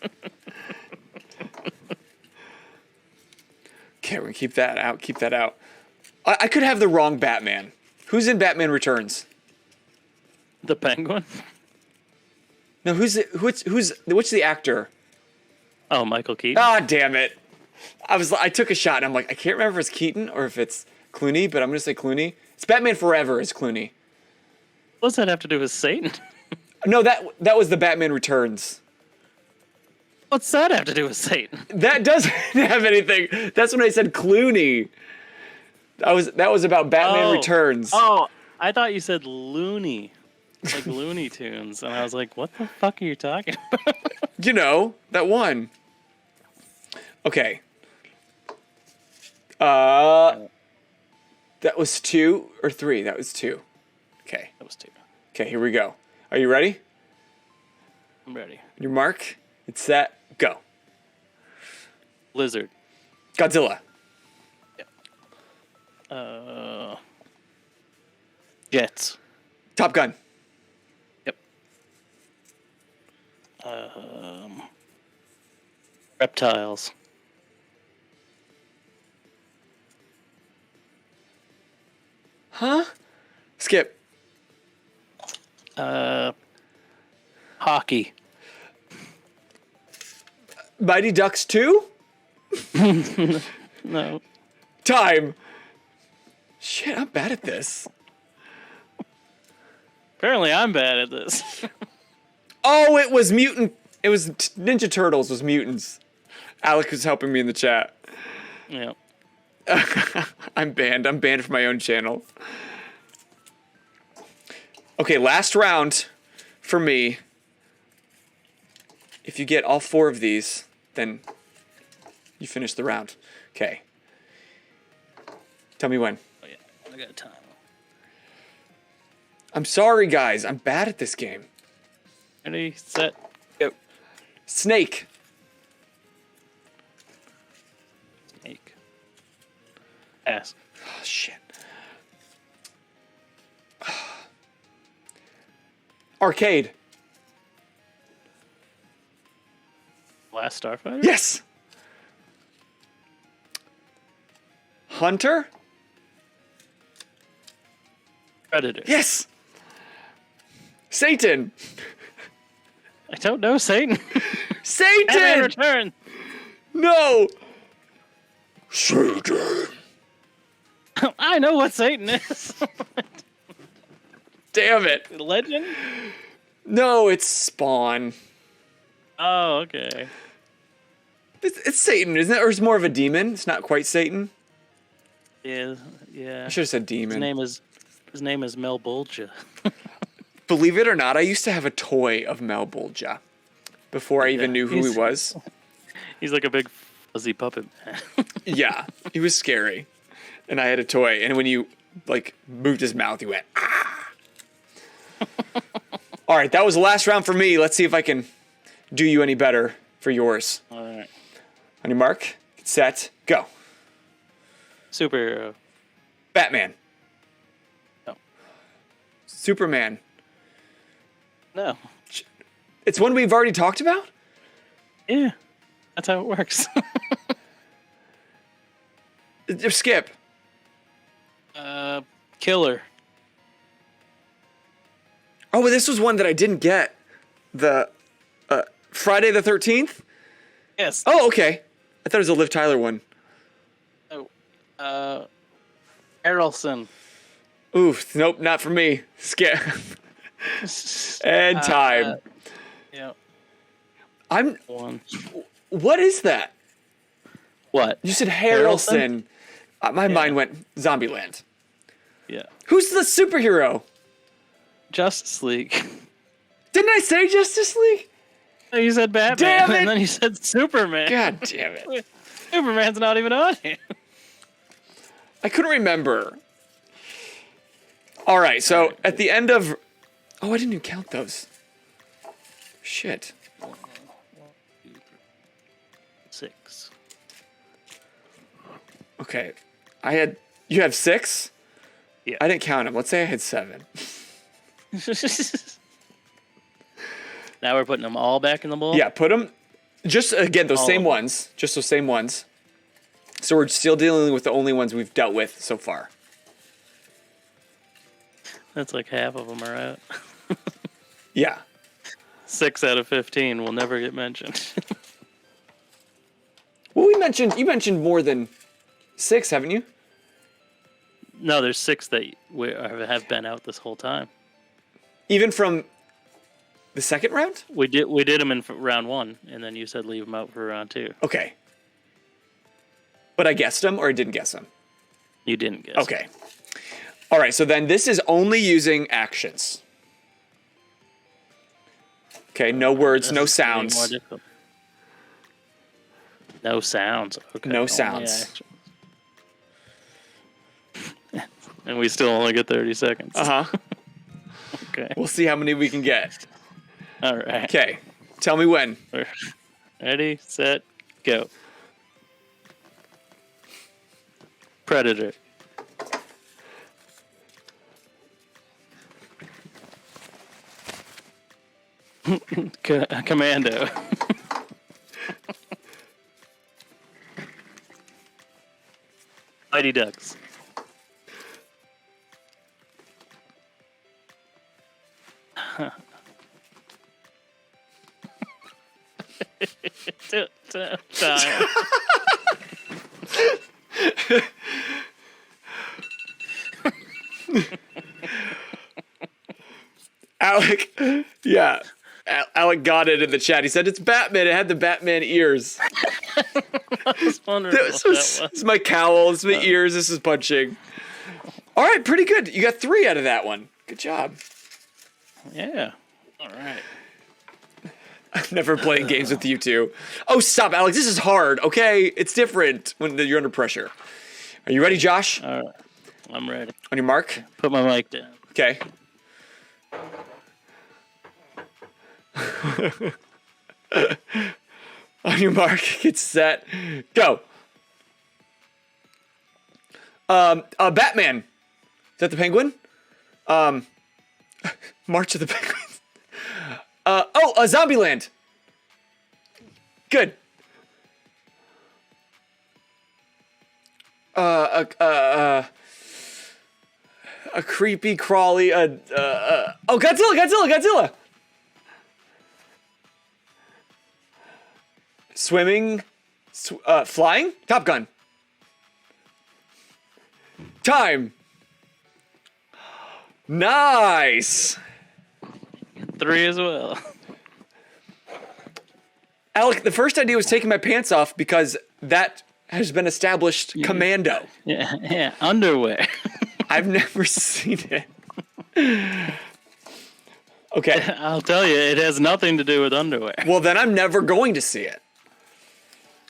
[SPEAKER 1] Okay, we're gonna keep that out. Keep that out. I could have the wrong Batman. Who's in Batman Returns?
[SPEAKER 2] The Penguin.
[SPEAKER 1] No, who's the actor?
[SPEAKER 2] Oh, Michael Keaton.
[SPEAKER 1] Ah, damn it. I took a shot and I'm like, I can't remember if it's Keaton or if it's Clooney, but I'm gonna say Clooney. It's Batman Forever is Clooney.
[SPEAKER 2] What does that have to do with Satan?
[SPEAKER 1] No, that was the Batman Returns.
[SPEAKER 2] What's that have to do with Satan?
[SPEAKER 1] That doesn't have anything. That's when I said Clooney. That was about Batman Returns.
[SPEAKER 2] Oh, I thought you said Looney. Like Looney Tunes. And I was like, what the fuck are you talking about?
[SPEAKER 1] You know, that one. Okay. That was 2 or 3? That was 2. Okay.
[SPEAKER 2] That was 2.
[SPEAKER 1] Okay, here we go. Are you ready?
[SPEAKER 2] I'm ready.
[SPEAKER 1] Your mark. It's set. Go.
[SPEAKER 2] Lizard.
[SPEAKER 1] Godzilla.
[SPEAKER 2] Jets.
[SPEAKER 1] Top Gun.
[SPEAKER 2] Yep. Reptiles.
[SPEAKER 1] Huh? Skip.
[SPEAKER 2] Hockey.
[SPEAKER 1] Mighty Ducks 2?
[SPEAKER 2] No.
[SPEAKER 1] Time. Shit, I'm bad at this.
[SPEAKER 2] Apparently I'm bad at this.
[SPEAKER 1] Oh, it was mutant. It was Ninja Turtles was mutants. Alec was helping me in the chat.
[SPEAKER 2] Yeah.
[SPEAKER 1] I'm banned. I'm banned from my own channel. Okay, last round for me. If you get all 4 of these, then you finish the round. Okay. Tell me when.
[SPEAKER 2] Oh, yeah. I got time.
[SPEAKER 1] I'm sorry, guys. I'm bad at this game.
[SPEAKER 2] Ready, set,
[SPEAKER 1] Go. Snake.
[SPEAKER 2] snake. Pass.
[SPEAKER 1] Oh, shit. Arcade.
[SPEAKER 2] Last Starfighter?
[SPEAKER 1] Yes. Hunter.
[SPEAKER 2] Predator.
[SPEAKER 1] Yes. Satan.
[SPEAKER 2] I don't know, Satan. Batman
[SPEAKER 1] Satan.
[SPEAKER 2] Return.
[SPEAKER 1] No. Satan.
[SPEAKER 2] I know what Satan is.
[SPEAKER 1] Damn it.
[SPEAKER 2] Legend?
[SPEAKER 1] No, it's Spawn.
[SPEAKER 2] Oh, okay.
[SPEAKER 1] It's Satan, isn't it? Or it's more of a demon. It's not quite Satan.
[SPEAKER 2] Yeah.
[SPEAKER 1] I should have said demon.
[SPEAKER 2] His name is Mel Bolgia.
[SPEAKER 1] Believe it or not, I used to have a toy of Mel Bolgia before I even knew who he was.
[SPEAKER 2] He's like a big fuzzy puppet man.
[SPEAKER 1] Yeah, he was scary. And I had a toy, and when you moved his mouth, he went, ah. All right, that was the last round for me. Let's see if I can do you any better for yours.
[SPEAKER 2] All right.
[SPEAKER 1] On your mark, get set, go.
[SPEAKER 2] Superhero.
[SPEAKER 1] Batman.
[SPEAKER 2] No.
[SPEAKER 1] Superman.
[SPEAKER 2] No.
[SPEAKER 1] It's one we've already talked about?
[SPEAKER 2] Yeah. That's how it works.
[SPEAKER 1] Skip.
[SPEAKER 2] Killer.
[SPEAKER 1] Oh, but this was one that I didn't get. The Friday the 13th?
[SPEAKER 2] Yes.
[SPEAKER 1] Oh, okay. I thought it was a Liv Tyler one.
[SPEAKER 2] Oh. Harrelson.
[SPEAKER 1] Oof, nope, not for me. Skip. And time.
[SPEAKER 2] Yeah.
[SPEAKER 1] I'm.
[SPEAKER 2] One.
[SPEAKER 1] What is that?
[SPEAKER 2] What?
[SPEAKER 1] You said Harrelson. My mind went Zombieland.
[SPEAKER 2] Yeah.
[SPEAKER 1] Who's the superhero?
[SPEAKER 2] Justice League.
[SPEAKER 1] Didn't I say Justice League?
[SPEAKER 2] You said Batman,
[SPEAKER 1] Damn it!
[SPEAKER 2] and then you said Superman.
[SPEAKER 1] God damn it.
[SPEAKER 2] Superman's not even on here.
[SPEAKER 1] I couldn't remember. All right, so at the end of... Oh, I didn't even count those. Shit.
[SPEAKER 2] 6.
[SPEAKER 1] Okay. You have 6?
[SPEAKER 2] Yeah.
[SPEAKER 1] I didn't count them. Let's say I had 7.
[SPEAKER 2] Now we're putting them all back in the bowl?
[SPEAKER 1] Yeah, put them... Just, again, those same ones. Just those same ones. So we're still dealing with the only ones we've dealt with so far.
[SPEAKER 2] That's like half of them are out.
[SPEAKER 1] Yeah.
[SPEAKER 2] 6 out of 15 will never get mentioned.
[SPEAKER 1] Well, you mentioned more than 6, haven't you?
[SPEAKER 2] No, there's 6 that have been out this whole time.
[SPEAKER 1] Even from the second round?
[SPEAKER 2] We did them in round 1, and then you said leave them out for round 2.
[SPEAKER 1] Okay. But I guessed them, or I didn't guess them?
[SPEAKER 2] You didn't guess.
[SPEAKER 1] Okay. All right, so then this is only using actions. Okay, no words, no sounds.
[SPEAKER 2] More difficult. No sounds. Okay.
[SPEAKER 1] No
[SPEAKER 2] only
[SPEAKER 1] sounds.
[SPEAKER 2] actions. And we still only get 30 seconds.
[SPEAKER 1] Uh-huh.
[SPEAKER 2] Okay.
[SPEAKER 1] We'll see how many we can get.
[SPEAKER 2] All right.
[SPEAKER 1] Okay, tell me when.
[SPEAKER 2] Ready, set, go. Predator. Commando. Mighty Ducks. Time.
[SPEAKER 1] Alec, yeah. Alec got it in the chat. He said, it's Batman. It had the Batman ears.
[SPEAKER 2] I was wondering what that was.
[SPEAKER 1] This is my cowl. This is my ears. This is punching. All right, pretty good. You got 3 out of that one. Good job.
[SPEAKER 2] Yeah. All right.
[SPEAKER 1] I'm never playing games with you two. Oh, stop, Alex. This is hard, okay? It's different when you're under pressure. Are you ready, Josh?
[SPEAKER 2] All right. I'm ready.
[SPEAKER 1] On your mark?
[SPEAKER 2] Put my mic down.
[SPEAKER 1] Okay. On your mark, get set, go. Batman. Is that the Penguin? March of the Penguins. Zombieland. Good. A creepy crawly. Godzilla. Swimming, flying, Top Gun. Time. Nice.
[SPEAKER 2] 3 as well.
[SPEAKER 1] Alec, the first idea was taking my pants off because that has been established. Commando.
[SPEAKER 2] Yeah, underwear.
[SPEAKER 1] I've never seen it. Okay.
[SPEAKER 2] I'll tell you, it has nothing to do with underwear.
[SPEAKER 1] Well, then I'm never going to see it.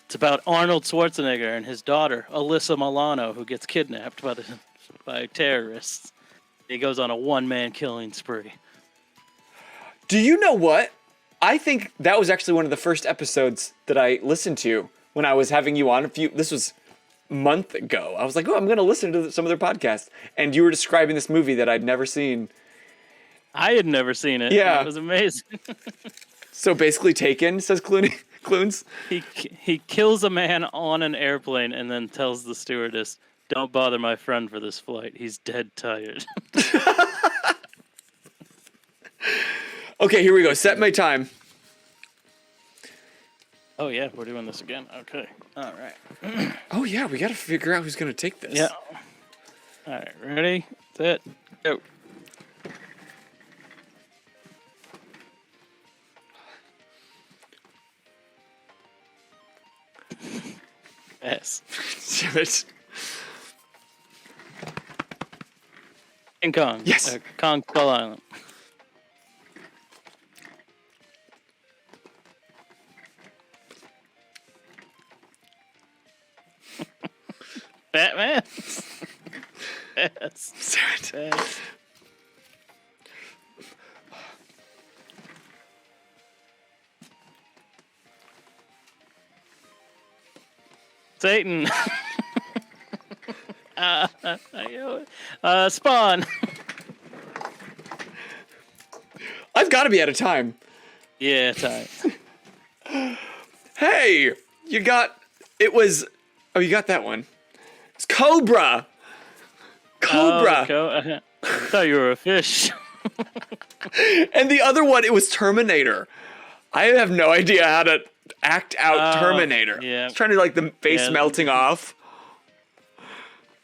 [SPEAKER 2] It's about Arnold Schwarzenegger and his daughter, Alyssa Milano, who gets kidnapped by terrorists. He goes on a one-man killing spree.
[SPEAKER 1] Do you know what? I think that was actually one of the first episodes that I listened to when I was having you on. This was a month ago. I was like, oh, I'm going to listen to some of their podcasts. And you were describing this movie that I'd never seen.
[SPEAKER 2] I had never seen it.
[SPEAKER 1] Yeah.
[SPEAKER 2] It was amazing.
[SPEAKER 1] So basically Taken, says Clunes.
[SPEAKER 2] He kills a man on an airplane and then tells the stewardess, don't bother my friend for this flight. He's dead tired.
[SPEAKER 1] Okay, here we go. Set my time.
[SPEAKER 2] Oh, yeah, we're doing this again. Okay. All right.
[SPEAKER 1] Oh, yeah, we got to figure out who's going to take this.
[SPEAKER 2] Yeah. All right, ready, set, go. Yes.
[SPEAKER 1] Damn it.
[SPEAKER 2] King Kong.
[SPEAKER 1] Yes.
[SPEAKER 2] Kong Skull Island. Batman. Bats. Satan. Spawn.
[SPEAKER 1] I've got to be out of time.
[SPEAKER 2] Yeah, time.
[SPEAKER 1] Hey, you got that one. It's Cobra. Cobra.
[SPEAKER 2] I thought you were a fish.
[SPEAKER 1] And the other one, it was Terminator. I have no idea how to act out Terminator.
[SPEAKER 2] Yeah.
[SPEAKER 1] I was trying to like the face melting off.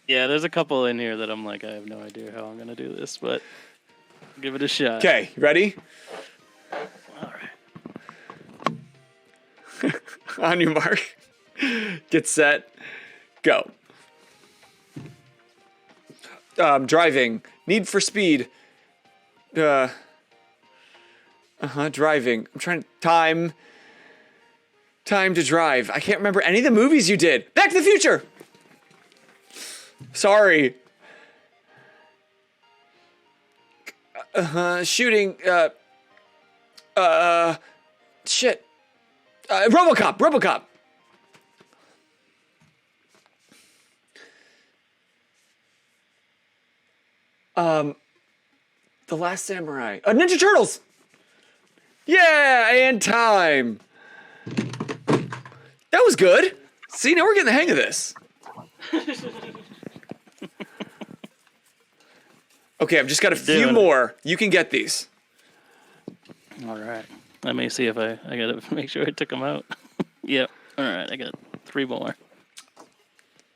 [SPEAKER 2] Yeah, there's a couple in here that I'm like, I have no idea how I'm going to do this, but give it a shot.
[SPEAKER 1] Okay, ready?
[SPEAKER 2] All right.
[SPEAKER 1] On your mark. Get set. Go. Driving. Need for Speed. Driving. I'm trying to... Time to Drive. I can't remember any of the movies you did. Back to the Future! Sorry. Shooting. Shit. RoboCop. The Last Samurai. Ninja Turtles. Yeah, and time. That was good. See, now we're getting the hang of this. Okay, I've just got a few more. You can get these.
[SPEAKER 2] All right. Let me see if I got to make sure I took them out. Yep. All right, I got 3 more.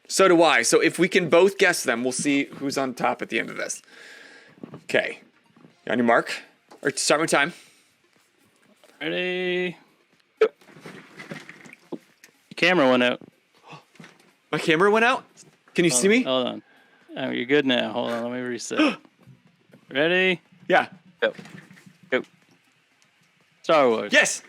[SPEAKER 1] So do I. So if we can both guess them, we'll see who's on top at the end of this. Okay. You on your mark? Or start my time.
[SPEAKER 2] Ready? Your camera went out.
[SPEAKER 1] My camera went out? Can you see me?
[SPEAKER 2] Hold on. Oh, you're good now. Hold on, let me reset. Ready?
[SPEAKER 1] Yeah.
[SPEAKER 2] Go. Star Wars.
[SPEAKER 1] Yes!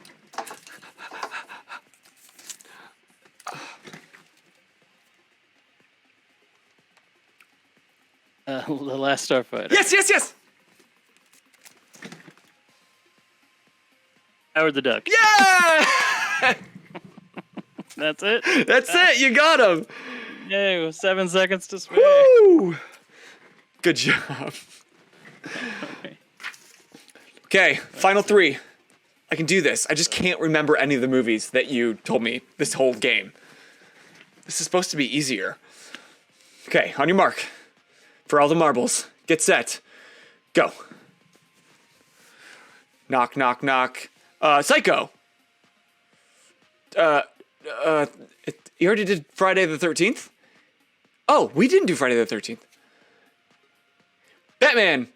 [SPEAKER 2] The Last Starfighter.
[SPEAKER 1] Yes!
[SPEAKER 2] Howard the Duck.
[SPEAKER 1] Yeah!
[SPEAKER 2] That's it?
[SPEAKER 1] That's it. You got him.
[SPEAKER 2] Yay, 7 seconds to spare.
[SPEAKER 1] Woo! Good job. Okay, final 3. I can do this. I just can't remember any of the movies that you told me this whole game. This is supposed to be easier. Okay, on your mark. For all the marbles. Get set. Go. Knock. Psycho. You already did Friday the 13th? Oh, we didn't do Friday the 13th. Batman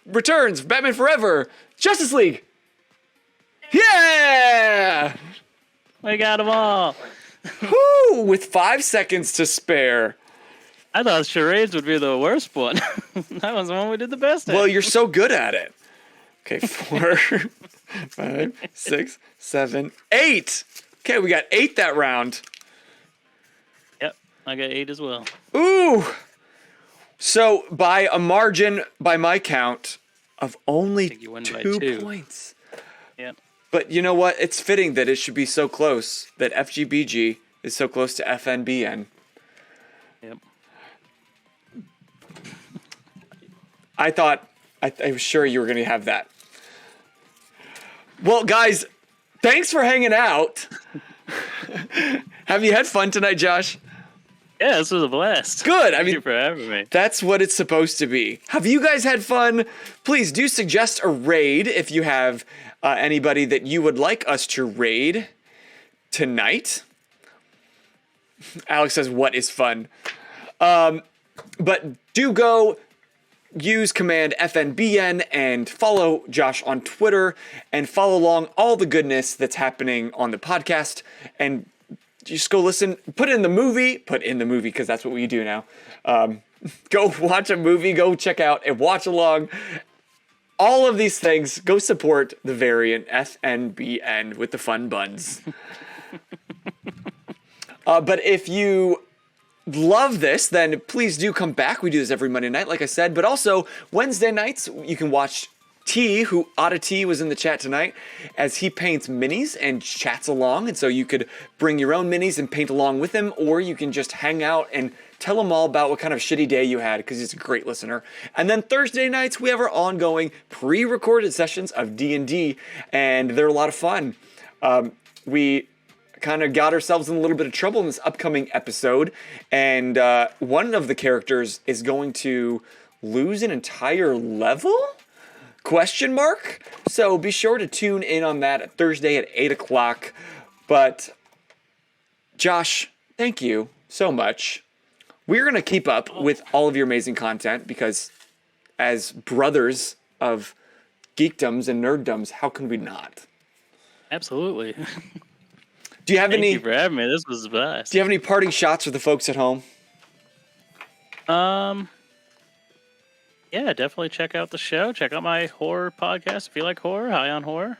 [SPEAKER 1] Returns. Batman Forever. Justice League. Yeah!
[SPEAKER 2] We got them all.
[SPEAKER 1] Woo! With 5 seconds to spare.
[SPEAKER 2] I thought charades would be the worst one. That was the one we did the best at.
[SPEAKER 1] Well, you're so good at it. Okay, 4, 5, 6, 7, 8. Okay, we got 8 that round.
[SPEAKER 2] Yep, I got 8 as well.
[SPEAKER 1] Ooh! So, by a margin, by my count, of only 2 points.
[SPEAKER 2] Yep.
[SPEAKER 1] But you know what? It's fitting that it should be so close, that FGBG is so close to FNBN.
[SPEAKER 2] Yep.
[SPEAKER 1] I was sure you were going to have that. Well, guys, thanks for hanging out. Have you had fun tonight, Josh?
[SPEAKER 2] Yeah, this was a blast.
[SPEAKER 1] Good.
[SPEAKER 2] Thank you for having me.
[SPEAKER 1] That's what it's supposed to be. Have you guys had fun? Please do suggest a raid if you have anybody that you would like us to raid tonight. Alex says, what is fun? But do go use command FNBN and follow Josh on Twitter and follow along all the goodness that's happening on the podcast. And just go listen, put in the movie because that's what we do now. Go watch a movie, go check out and watch along. All of these things, go support the variant FNBN with the fun buns. But if you love this, then please do come back. We do this every Monday night, like I said. But also, Wednesday nights, you can watch T, who Oddity was in the chat tonight, as he paints minis and chats along. And so you could bring your own minis and paint along with him, or you can just hang out and tell him all about what kind of shitty day you had, because he's a great listener. And then Thursday nights, we have our ongoing pre-recorded sessions of D&D, and they're a lot of fun. We kind of got ourselves in a little bit of trouble in this upcoming episode, and one of the characters is going to lose an entire level? Question mark? So be sure to tune in on that Thursday at 8 o'clock. But Josh, thank you so much. We're going to keep up with all of your amazing content because as brothers of geekdoms and nerddoms, how can we not?
[SPEAKER 2] Absolutely.
[SPEAKER 1] Do you have
[SPEAKER 2] Thank you for having me. This was the best.
[SPEAKER 1] Do you have any parting shots for the folks at home?
[SPEAKER 2] Yeah, definitely check out the show. Check out my horror podcast if you like horror, High on Horror.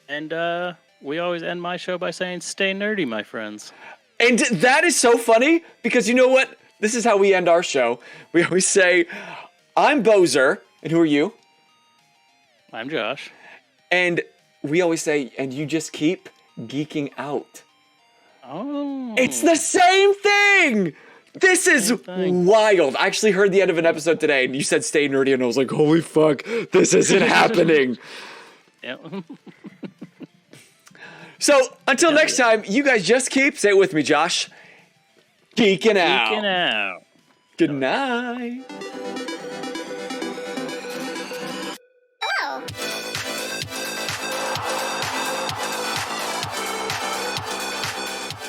[SPEAKER 2] And we always end my show by saying, stay nerdy, my friends.
[SPEAKER 1] And that is so funny because you know what? This is how we end our show. We always say, I'm Boser. And who are you?
[SPEAKER 2] I'm Josh.
[SPEAKER 1] And we always say, and you just keep geeking out.
[SPEAKER 2] Oh.
[SPEAKER 1] It's the same thing! This is wild. I actually heard the end of an episode today, and you said stay nerdy, and I was like, holy fuck, this isn't happening.
[SPEAKER 2] Yep.
[SPEAKER 1] So, until next time, you guys just keep, say it with me, Josh, geeking out.
[SPEAKER 2] Geeking out.
[SPEAKER 1] Good night.